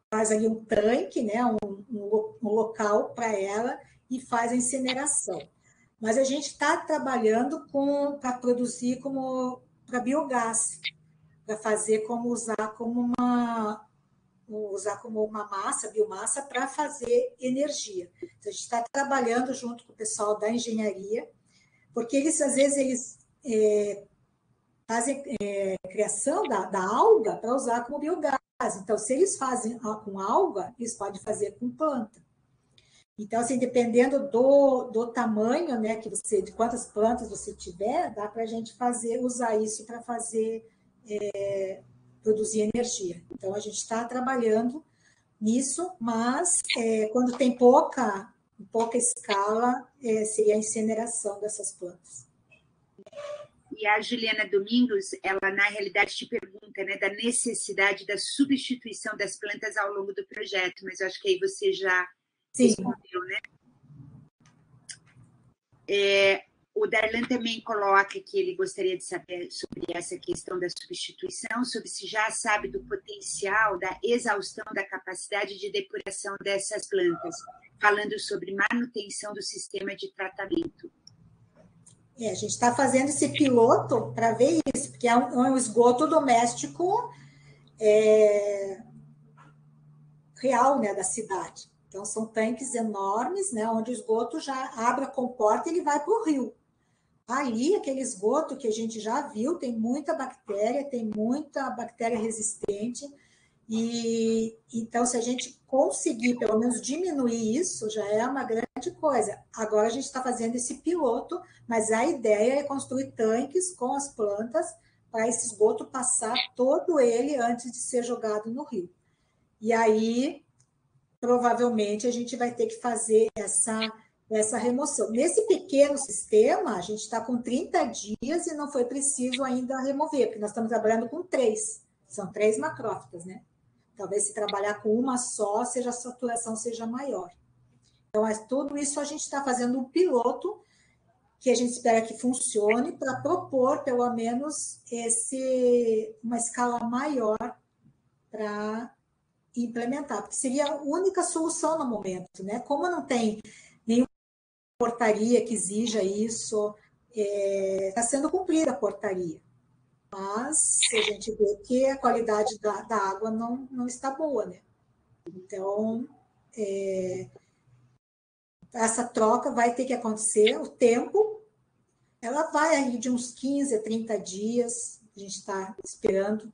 faz ali um tanque, né, um local para ela e faz a incineração. Mas a gente está trabalhando para produzir para biogás, para fazer usar como uma biomassa para fazer energia. Então, a gente está trabalhando junto com o pessoal da engenharia, porque às vezes fazem criação da alga para usar como biogás. Então, se eles fazem com alga, eles podem fazer com planta. Então, assim, dependendo do tamanho, né, de quantas plantas você tiver, dá para a gente usar isso para produzir energia. Então, a gente está trabalhando nisso, mas quando tem pouca escala, seria a incineração dessas plantas. E a Juliana Domingos, ela na realidade te pergunta, né, da necessidade da substituição das plantas ao longo do projeto, mas eu acho que aí você já respondeu, né? O Darlan também coloca que ele gostaria de saber sobre essa questão da substituição, sobre se já sabe do potencial da exaustão da capacidade de depuração dessas plantas, falando sobre manutenção do sistema de tratamento. A gente está fazendo esse piloto para ver isso, porque é um esgoto doméstico real, né, da cidade. Então, são tanques enormes, né, onde o esgoto já abre a comporta e ele vai para o rio. Ali, aquele esgoto que a gente já viu, tem muita bactéria resistente, e então, se a gente conseguir, pelo menos, diminuir isso, já é uma grande coisa. Agora, a gente está fazendo esse piloto, mas a ideia é construir tanques com as plantas para esse esgoto passar todo ele antes de ser jogado no rio. E aí, provavelmente, a gente vai ter que fazer essa remoção. Nesse pequeno sistema, a gente está com 30 dias e não foi preciso ainda remover, porque nós estamos trabalhando com 3. São 3 macrófitas, né? Talvez se trabalhar com uma só, a saturação seja maior. Então, tudo isso a gente está fazendo um piloto que a gente espera que funcione para propor, pelo menos, uma escala maior para implementar, porque seria a única solução no momento, né? Como não tem nenhuma portaria que exija isso, está sendo cumprida a portaria. mas a gente vê que a qualidade da água não está boa, né? Então, essa troca vai ter que acontecer, o tempo, ela vai aí de uns 15 a 30 dias, a gente está esperando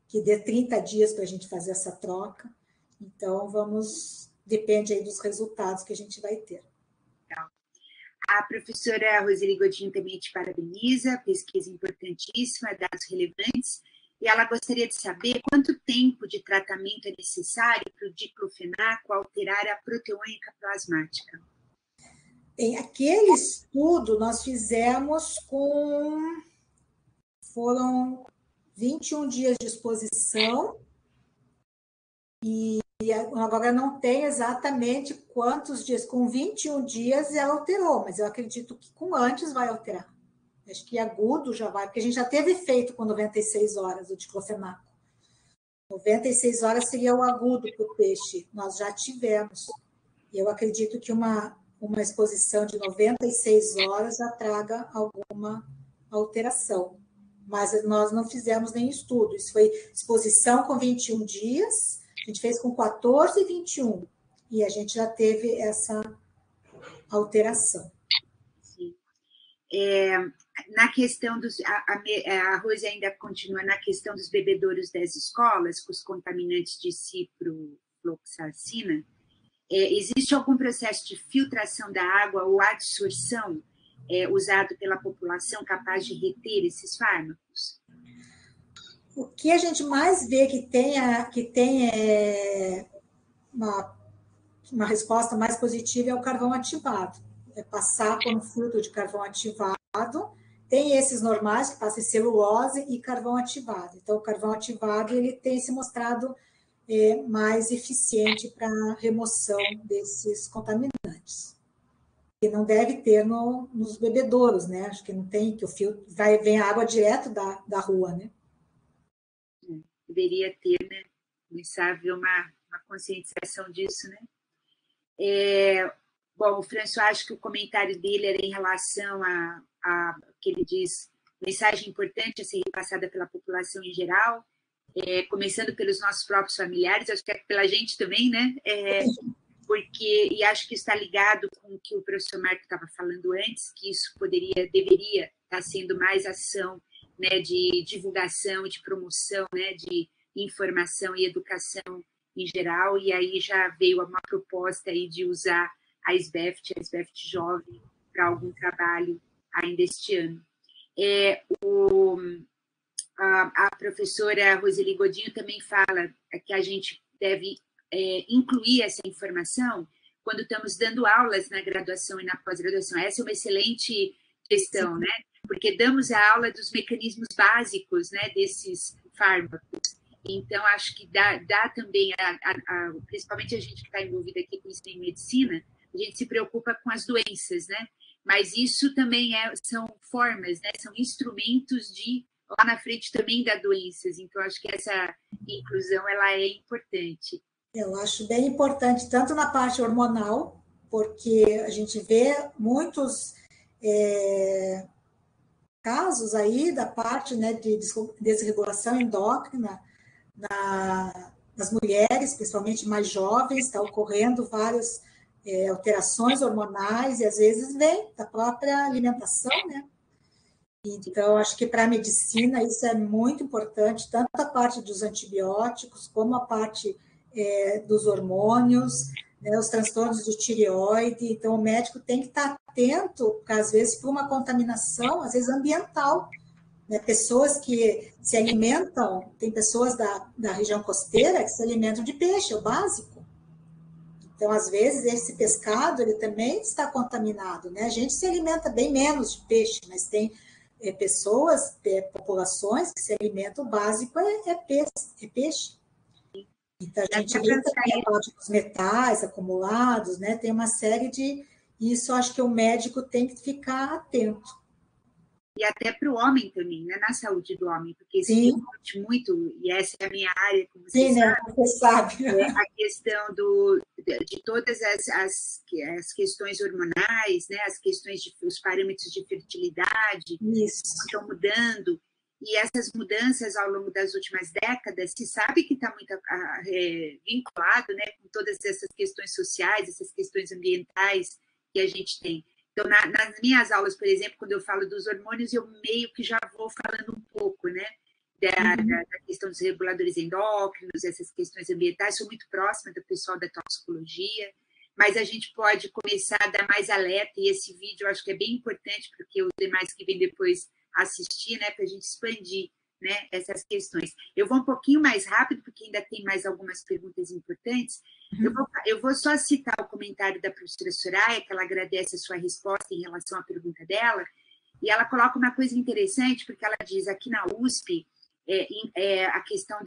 que dê 30 dias para a gente fazer essa troca, então depende aí dos resultados que a gente vai ter. A professora Roseli Godinho também te parabeniza, pesquisa importantíssima, dados relevantes, e ela gostaria de saber quanto tempo de tratamento é necessário para o diclofenaco alterar a proteônica plasmática. Em aquele estudo, nós fizemos foram 21 dias de exposição, e agora não tem exatamente quantos dias, com 21 dias ela alterou, mas eu acredito que com antes vai alterar. Acho que agudo já vai, porque a gente já teve feito com 96 horas o diclofenaco. 96 horas seria o agudo para o peixe, nós já tivemos. E eu acredito que uma exposição de 96 horas já traga alguma alteração. Mas nós não fizemos nenhum estudo, isso foi exposição com 21 dias, a gente fez com 14 e 21, e a gente já teve essa alteração. Sim. Na questão dos... A Rose ainda continua na questão dos bebedouros das escolas, com os contaminantes de ciprofloxacina. Existe algum processo de filtração da água ou adsorção usado pela população capaz de reter esses fármacos? O que a gente mais vê que tem uma resposta mais positiva é o carvão ativado. É passar por um filtro de carvão ativado. Tem esses normais, que passam em celulose e carvão ativado. Então, o carvão ativado ele tem se mostrado mais eficiente para a remoção desses contaminantes. E não deve ter nos bebedouros, né? Acho que não tem, que o filtro vem a água direto da rua, né? Deveria ter, né? Começar a haver uma conscientização disso, né? Bom, o François, acho que o comentário dele era em relação a que ele diz, mensagem importante a ser repassada pela população em geral, começando pelos nossos próprios familiares, acho que é pela gente também, né? E acho que está ligado com o que o professor Marco estava falando antes, que isso deveria estar sendo mais ação, né, de divulgação, de promoção, né, de informação e educação em geral, e aí já veio uma proposta aí de usar a SBEFT Jovem, para algum trabalho ainda este ano. A professora Roseli Godinho também fala que a gente deve incluir essa informação quando estamos dando aulas na graduação e na pós-graduação. Essa é uma excelente questão, né? Porque damos a aula dos mecanismos básicos, né, desses fármacos. Então, acho que dá também, principalmente a gente que está envolvida aqui com isso em medicina, a gente se preocupa com as doenças, né? Mas isso também são formas, né? São instrumentos de, lá na frente, também dar doenças. Então, acho que essa inclusão ela é importante. Eu acho bem importante, tanto na parte hormonal, porque a gente vê muitos casos aí da parte, né, de desregulação endócrina nas mulheres, principalmente mais jovens, está ocorrendo várias alterações hormonais, e às vezes vem da própria alimentação, né? Então, acho que para a medicina isso é muito importante, tanto a parte dos antibióticos, como a parte dos hormônios, né, os transtornos de tireoide. Então, o médico tem que estar atento, porque, às vezes, por uma contaminação, às vezes ambiental, né? Pessoas que se alimentam, tem pessoas da região costeira que se alimentam de peixe, é o básico. Então, às vezes, esse pescado ele também está contaminado, né? A gente se alimenta bem menos de peixe, mas tem pessoas, populações que se alimentam, o básico é peixe. Então, a gente vê também a parte dos metais acumulados, né? Tem uma série de... Isso, acho que o médico tem que ficar atento. E até para o homem também, né? Na saúde do homem, porque isso discute muito, e essa é a minha área, como você sabe. Né? Você sabe. A questão de todas as questões hormonais, né? As questões os parâmetros de fertilidade isso. estão mudando, e essas mudanças ao longo das últimas décadas, se sabe que está muito vinculado, né, com todas essas questões sociais, essas questões ambientais que a gente tem. Então, nas minhas aulas, por exemplo, quando eu falo dos hormônios, eu meio que já vou falando um pouco, né, da questão dos reguladores endócrinos, essas questões ambientais. Sou muito próxima do pessoal da toxicologia, mas a gente pode começar a dar mais alerta, e esse vídeo eu acho que é bem importante, porque os demais que vêm depois assistir, né, para a gente expandir, né, essas questões. Eu vou um pouquinho mais rápido, porque ainda tem mais algumas perguntas importantes. Eu vou só citar o comentário da professora Soraya, que ela agradece a sua resposta em relação à pergunta dela, e ela coloca uma coisa interessante, porque ela diz, aqui na USP, a questão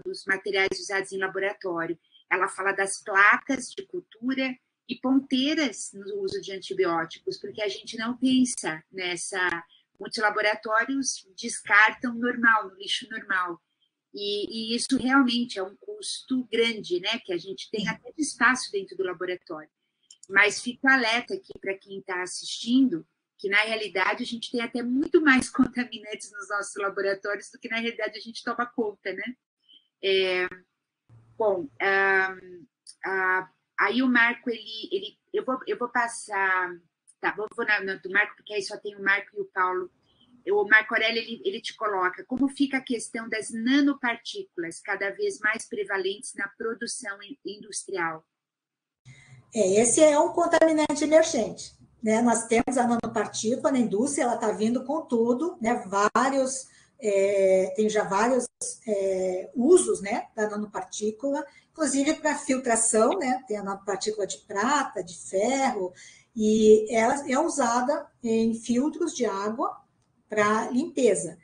dos materiais usados em laboratório. Ela fala das placas de cultura e ponteiras no uso de antibióticos, porque a gente não pensa nessa... Muitos laboratórios descartam normal, no lixo normal. E isso realmente é um custo grande, né? Que a gente tem até de espaço dentro do laboratório. Mas fico alerta aqui para quem está assistindo, que na realidade a gente tem até muito mais contaminantes nos nossos laboratórios do que na realidade a gente toma conta, né? Bom, aí o Marco, eu vou passar... Tá, vou do Marco, porque aí só tem o Marco e o Paulo. O Marco Aurélio, ele te coloca como fica a questão das nanopartículas cada vez mais prevalentes na produção industrial. Esse é um contaminante emergente, né? Nós temos a nanopartícula na indústria, ela está vindo com tudo, né? Tem já vários usos, né, da nanopartícula, inclusive para filtração, né? Tem a nanopartícula de prata, de ferro, e ela é usada em filtros de água para limpeza.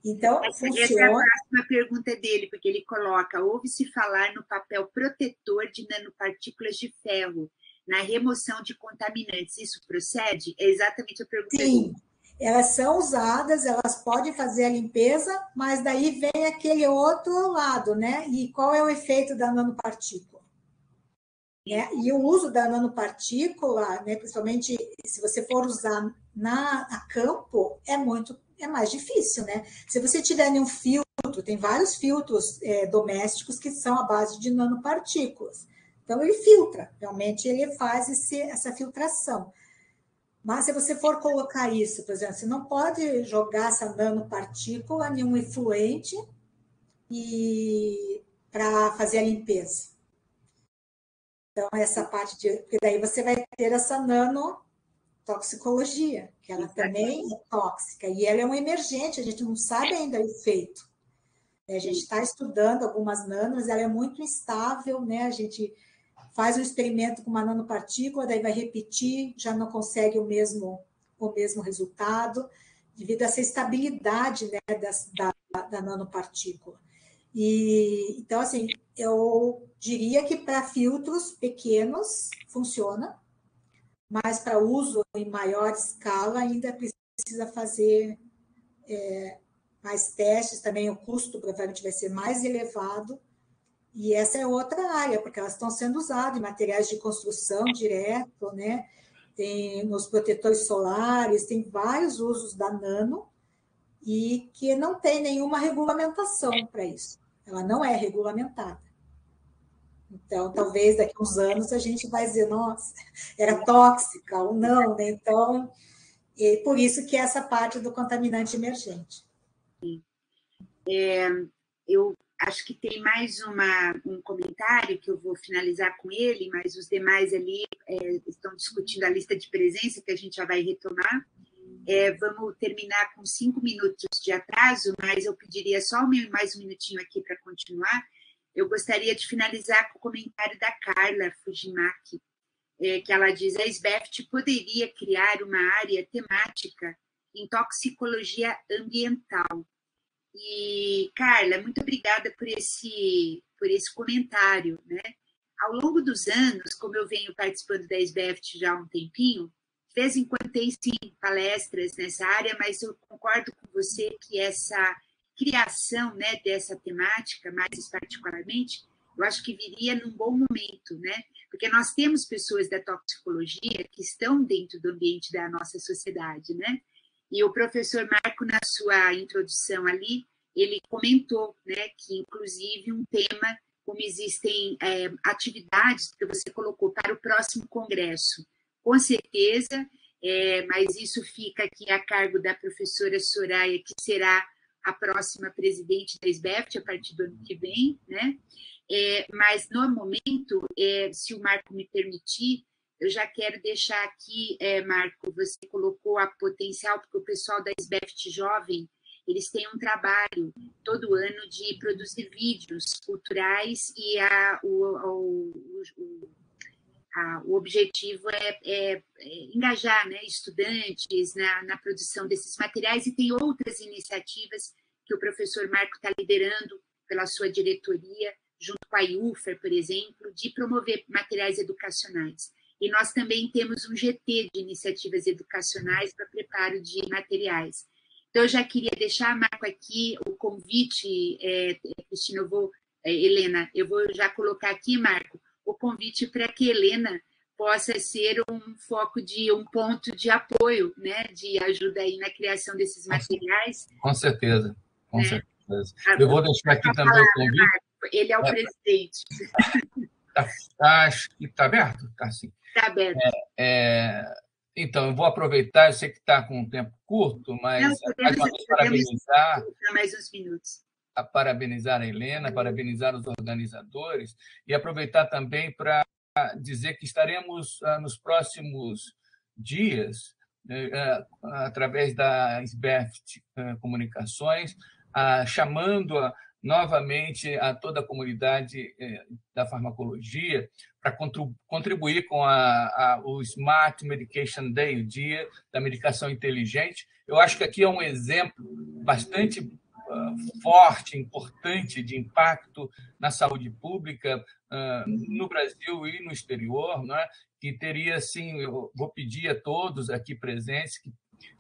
Então, funciona... Essa é a próxima pergunta dele, porque ele coloca, ouve-se falar no papel protetor de nanopartículas de ferro na remoção de contaminantes. Isso procede? É exatamente a pergunta dele. Sim, elas são usadas, elas podem fazer a limpeza, mas daí vem aquele outro lado, né? E qual é o efeito da nanopartícula? E o uso da nanopartícula, né, principalmente se você for usar a campo, é mais difícil, né? Se você tiver um filtro, tem vários filtros domésticos que são à base de nanopartículas. Então, ele filtra, realmente ele faz essa filtração. Mas se você for colocar isso, por exemplo, você não pode jogar essa nanopartícula em um efluente para fazer a limpeza. Então, essa parte porque daí você vai ter essa nanotoxicologia, que ela também é tóxica, e ela é um emergente, a gente não sabe ainda o efeito. A gente está estudando algumas nanos, ela é muito instável, né? A gente faz um experimento com uma nanopartícula, daí vai repetir, já não consegue o mesmo resultado, devido a essa estabilidade, né, da nanopartícula. Então, assim, eu diria que para filtros pequenos funciona, mas para uso em maior escala ainda precisa fazer mais testes, também o custo provavelmente vai ser mais elevado, e essa é outra área, porque elas estão sendo usadas em materiais de construção direto, né? Tem nos protetores solares, tem vários usos da nano, e que não tem nenhuma regulamentação para isso. Ela não é regulamentada. Então, talvez daqui a uns anos a gente vai dizer, nossa, era tóxica ou não, né? Então, por isso que é essa parte do contaminante emergente. Eu acho que tem mais um comentário que eu vou finalizar com ele, mas os demais ali estão discutindo a lista de presença, que a gente já vai retomar. Vamos terminar com 5 minutos de atraso, mas eu pediria só mais um minutinho aqui para continuar. Eu gostaria de finalizar com o comentário da Carla Fujimaki, que ela diz, a SBEFT poderia criar uma área temática em toxicologia ambiental. E, Carla, muito obrigada por esse comentário, né? Ao longo dos anos, como eu venho participando da SBEFT já há um tempinho, de vez em quando tem, sim, palestras nessa área, mas eu concordo com você que essa criação, né, dessa temática, mais particularmente, eu acho que viria num bom momento, né? Porque nós temos pessoas da toxicologia que estão dentro do ambiente da nossa sociedade, né? E o professor Marco, na sua introdução ali, ele comentou, né, que, inclusive, um tema, como existem atividades que você colocou para o próximo congresso, com certeza, mas isso fica aqui a cargo da professora Soraya, que será a próxima presidente da SBEFT a partir do ano que vem, né? Mas, no momento, se o Marco me permitir, eu já quero deixar aqui, Marco, você colocou a potencial, porque o pessoal da SBEFT Jovem, eles têm um trabalho todo ano de produzir vídeos culturais e o objetivo é engajar, né, estudantes na produção desses materiais, e tem outras iniciativas que o professor Marco está liderando pela sua diretoria, junto com a IUFER, por exemplo, de promover materiais educacionais. E nós também temos um GT de iniciativas educacionais para preparo de materiais. Então, eu já queria deixar, Marco, aqui o convite, Cristina, Helena, eu vou já colocar aqui, Marco, o convite para que Helena possa ser um ponto de apoio, né, de ajuda aí na criação desses materiais. Com certeza, com certeza. Eu vou deixar aqui também o convite. Marco, ele é o presidente. Acho que está aberto? Está sim. Está aberto. Então, eu vou aproveitar, eu sei que está com um tempo curto, mas parabenizar. Mais uns minutos. Parabenizar a Helena, parabenizar os organizadores e aproveitar também para dizer que estaremos nos próximos dias, através da SBEFT Comunicações, chamando novamente a toda a comunidade da farmacologia para contribuir com o Smart Medication Day, o Dia da Medicação Inteligente. Eu acho que aqui é um exemplo bastante forte, importante, de impacto na saúde pública no Brasil e no exterior, não é? Que teria, assim, eu vou pedir a todos aqui presentes que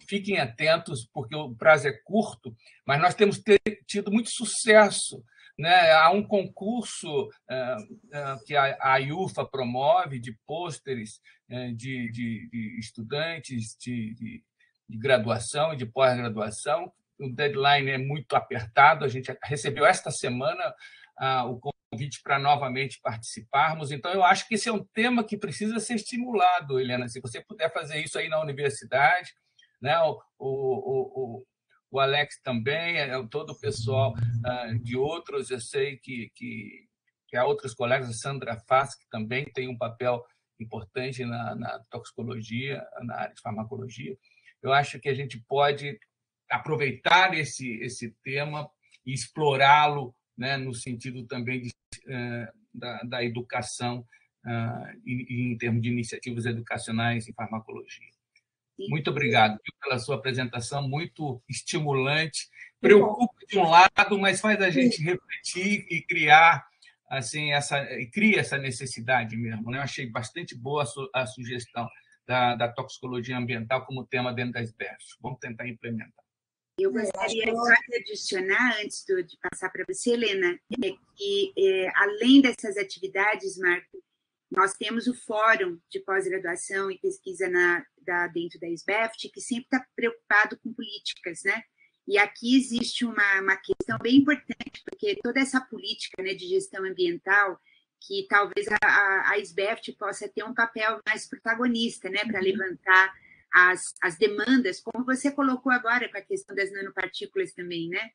fiquem atentos, porque o prazo é curto, mas nós temos tido muito sucesso, né? Há um concurso que a IUFA promove de pôsteres de estudantes de graduação e de pós-graduação. O deadline é muito apertado, a gente recebeu esta semana o convite para novamente participarmos, então eu acho que esse é um tema que precisa ser estimulado, Helena, se você puder fazer isso aí na universidade, né? O Alex também, todo o pessoal de outros, eu sei que há outros colegas, a Sandra Fass, que também tem um papel importante na toxicologia, na área de farmacologia. Eu acho que a gente pode aproveitar esse tema e explorá-lo, né, no sentido também da educação e em termos de iniciativas educacionais em farmacologia. Muito obrigado pela sua apresentação, muito estimulante. Preocupa de um lado, mas faz a gente refletir e criar assim cria essa necessidade mesmo, né? Eu achei bastante boa a sugestão da toxicologia ambiental como tema dentro das SBEFT. Vamos tentar implementar. Eu gostaria só de adicionar, antes de passar para você, Helena, que além dessas atividades, Marco, nós temos o Fórum de Pós-Graduação e Pesquisa dentro da SBEFT, que sempre está preocupado com políticas, né? E aqui existe uma questão bem importante, porque toda essa política, né, de gestão ambiental, que talvez a SBEFT possa ter um papel mais protagonista, né, para levantar as demandas, como você colocou agora com a questão das nanopartículas também, né?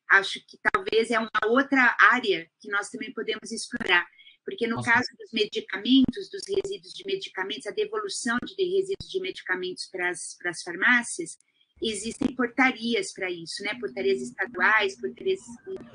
Acho que talvez é uma outra área que nós também podemos explorar, porque no caso dos medicamentos, dos resíduos de medicamentos, a devolução de resíduos de medicamentos para as farmácias, existem portarias para isso, né? Portarias estaduais, portarias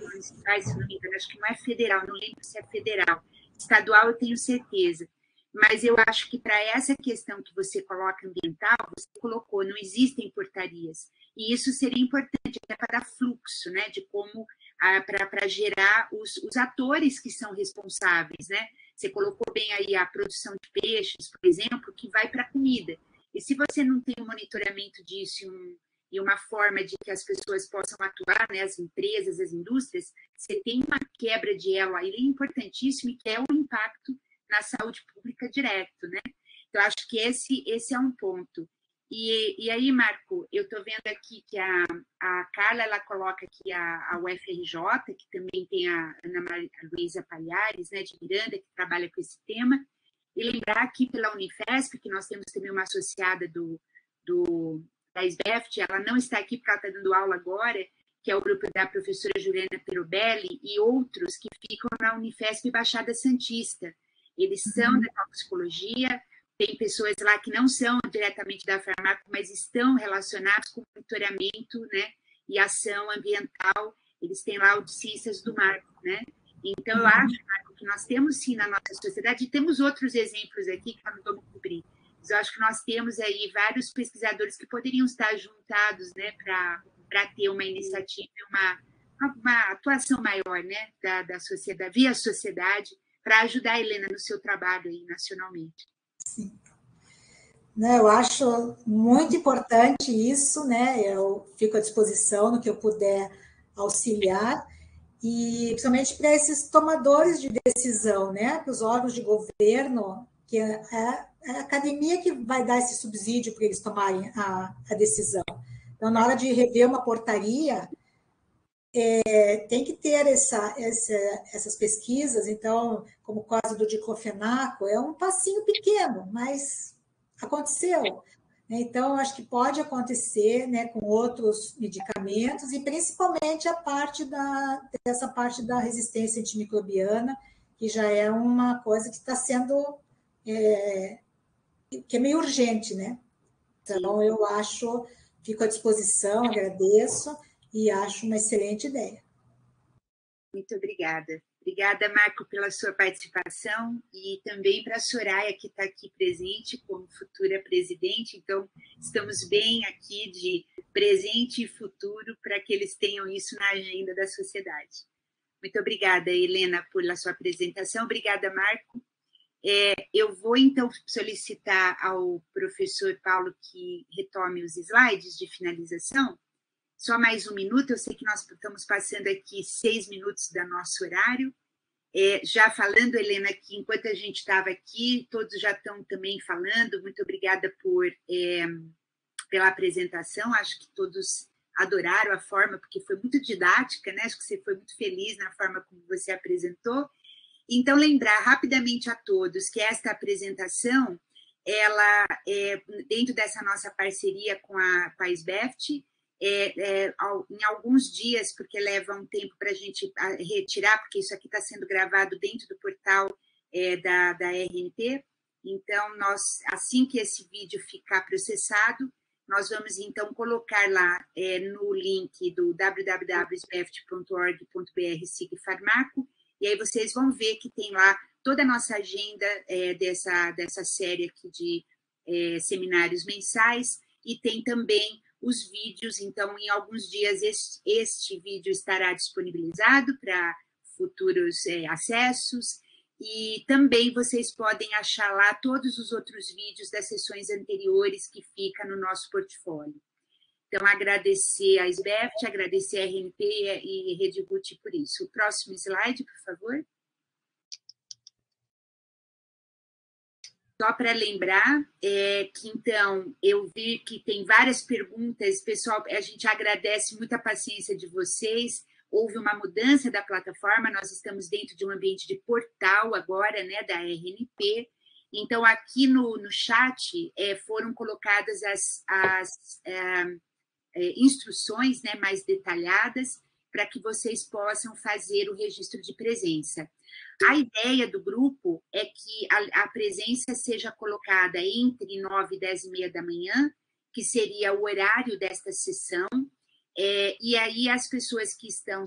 municipais, se não me engano, acho que não é federal, não lembro se é federal. Estadual eu tenho certeza. Mas eu acho que para essa questão que você coloca ambiental, você colocou, não existem portarias. E isso seria importante até para dar fluxo, né? De como, para gerar os atores que são responsáveis, né? Você colocou bem aí a produção de peixes, por exemplo, que vai para a comida. E se você não tem um monitoramento disso e uma forma de que as pessoas possam atuar, né, as empresas, as indústrias, você tem uma quebra de elo aí importantíssimo, que é o impacto na saúde pública direto, né? Então, acho que esse é um ponto. E aí, Marco, eu estou vendo aqui que a Carla, ela coloca aqui a UFRJ, que também tem a Ana Luísa Palhares, né, de Miranda, que trabalha com esse tema, e lembrar aqui pela Unifesp, que nós temos também uma associada da SBEFT, ela não está aqui porque ela está dando aula agora, que é o grupo da professora Juliana Perobelli e outros que ficam na Unifesp Baixada Santista. Eles são da toxicologia, tem pessoas lá que não são diretamente da Farmaco, mas estão relacionados com monitoramento, né, e ação ambiental. Eles têm lá o de Ciências do Mar, né? Então, eu acho, Marco, que nós temos, sim, na nossa sociedade, e temos outros exemplos aqui que eu não vou cobrir, mas eu acho que nós temos aí vários pesquisadores que poderiam estar juntados, né, para ter uma iniciativa, uma atuação maior, né, da sociedade, via sociedade, para ajudar a Helena no seu trabalho aí nacionalmente. Sim. Eu acho muito importante isso, né? Eu fico à disposição no que eu puder auxiliar, e principalmente para esses tomadores de decisão, né? Para os órgãos de governo, que é a academia que vai dar esse subsídio para eles tomarem a decisão. Então, na hora de rever uma portaria, tem que ter essas pesquisas. Então, como o caso do diclofenaco, é um passinho pequeno, mas aconteceu. Então, acho que pode acontecer, né, com outros medicamentos, e principalmente dessa parte da resistência antimicrobiana, que já é uma coisa que está sendo, que é meio urgente, né? Então, eu acho, fico à disposição, agradeço, e acho uma excelente ideia. Muito obrigada. Obrigada, Marco, pela sua participação, e também para a Soraya, que está aqui presente como futura presidente. Então, estamos bem aqui de presente e futuro para que eles tenham isso na agenda da sociedade. Muito obrigada, Helena, pela sua apresentação. Obrigada, Marco. Eu vou, então, solicitar ao professor Paulo que retome os slides de finalização. Só mais um minuto, eu sei que nós estamos passando aqui 6 minutos do nosso horário. Já falando, Helena, que enquanto a gente estava aqui, todos já estão também falando. Muito obrigada pela apresentação, acho que todos adoraram a forma, porque foi muito didática, né? Acho que você foi muito feliz na forma como você apresentou. Então, lembrar rapidamente a todos que esta apresentação, ela dentro dessa nossa parceria com a SBEFT, em alguns dias, porque leva um tempo para a gente retirar, porque isso aqui está sendo gravado dentro do portal da RNP. Então, assim que esse vídeo ficar processado, nós vamos, então, colocar lá no link do www.sbeft.org.br/sigfarmaco, e aí vocês vão ver que tem lá toda a nossa agenda dessa série aqui de seminários mensais, e tem também os vídeos. Então, em alguns dias, este vídeo estará disponibilizado para futuros acessos, e também vocês podem achar lá todos os outros vídeos das sessões anteriores que fica no nosso portfólio. Então, agradecer a SBEFT, agradecer a RNP e Redibut por isso. O próximo slide, por favor. Só para lembrar que, então, eu vi que tem várias perguntas. Pessoal, a gente agradece muito a paciência de vocês. Houve uma mudança da plataforma, nós estamos dentro de um ambiente de portal agora, né, da RNP. Então, aqui no chat foram colocadas as instruções, né, mais detalhadas, para que vocês possam fazer o registro de presença. A ideia do grupo é que a presença seja colocada entre 9 e 10 e meia da manhã, que seria o horário desta sessão, e aí as pessoas que estão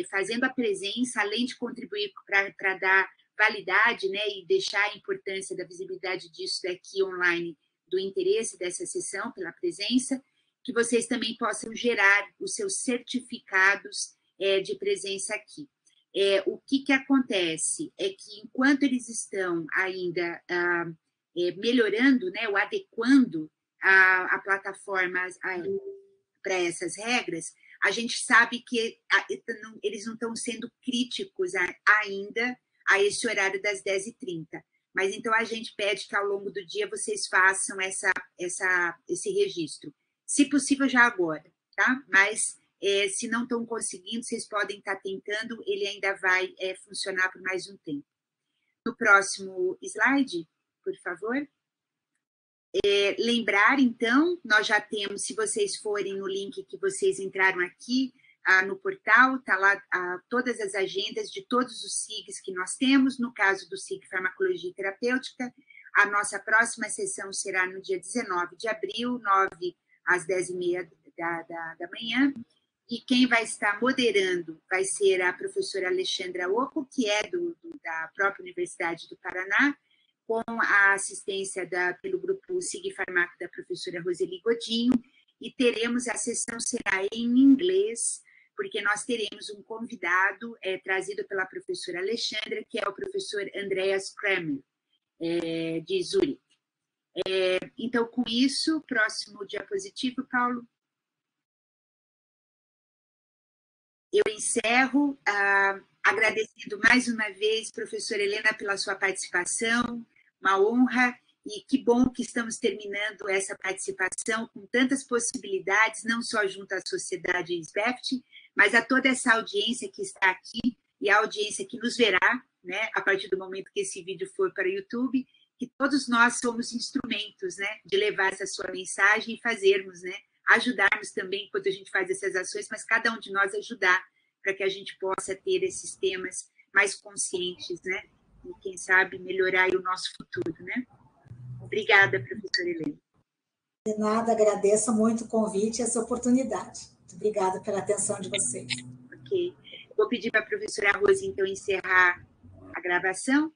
fazendo a presença, além de contribuir para dar validade, né, e deixar a importância da visibilidade disso daqui online, do interesse dessa sessão pela presença, que vocês também possam gerar os seus certificados de presença aqui. O que acontece é que, enquanto eles estão ainda melhorando, né, ou adequando a plataforma para essas regras, a gente sabe que eles não estão sendo críticos ainda a esse horário das 10h30. Mas então a gente pede que ao longo do dia vocês façam esse registro. Se possível, já agora, tá? Mas se não estão conseguindo, vocês podem estar tentando, ele ainda vai funcionar por mais um tempo. No próximo slide, por favor. Lembrar, então, nós já temos, se vocês forem no link que vocês entraram aqui, no portal, está lá todas as agendas de todos os SIGs que nós temos. No caso do SIG Farmacologia Terapêutica, a nossa próxima sessão será no dia 19 de abril, 9 às 10h30 da manhã. E quem vai estar moderando vai ser a professora Alexandra Occo, que é da própria Universidade do Paraná, com a assistência pelo grupo SIG Farmaco da professora Roseli Godinho, e a sessão será em inglês, porque nós teremos um convidado trazido pela professora Alexandra, que é o professor Andreas Kramer, de Zurique. Então, com isso, próximo diapositivo, Paulo. Eu encerro agradecendo mais uma vez, professora Helena, pela sua participação, uma honra, e que bom que estamos terminando essa participação com tantas possibilidades, não só junto à sociedade SBEFT, mas a toda essa audiência que está aqui e a audiência que nos verá, né, a partir do momento que esse vídeo for para o YouTube, que todos nós somos instrumentos, né, de levar essa sua mensagem e fazermos, né, ajudarmos também enquanto a gente faz essas ações, mas cada um de nós ajudar para que a gente possa ter esses temas mais conscientes, né, e quem sabe melhorar aí o nosso futuro, né. Obrigada, professora Helena. De nada, agradeço muito o convite e essa oportunidade. Muito obrigada pela atenção de vocês. Ok. Vou pedir para a professora Rose, então, encerrar a gravação.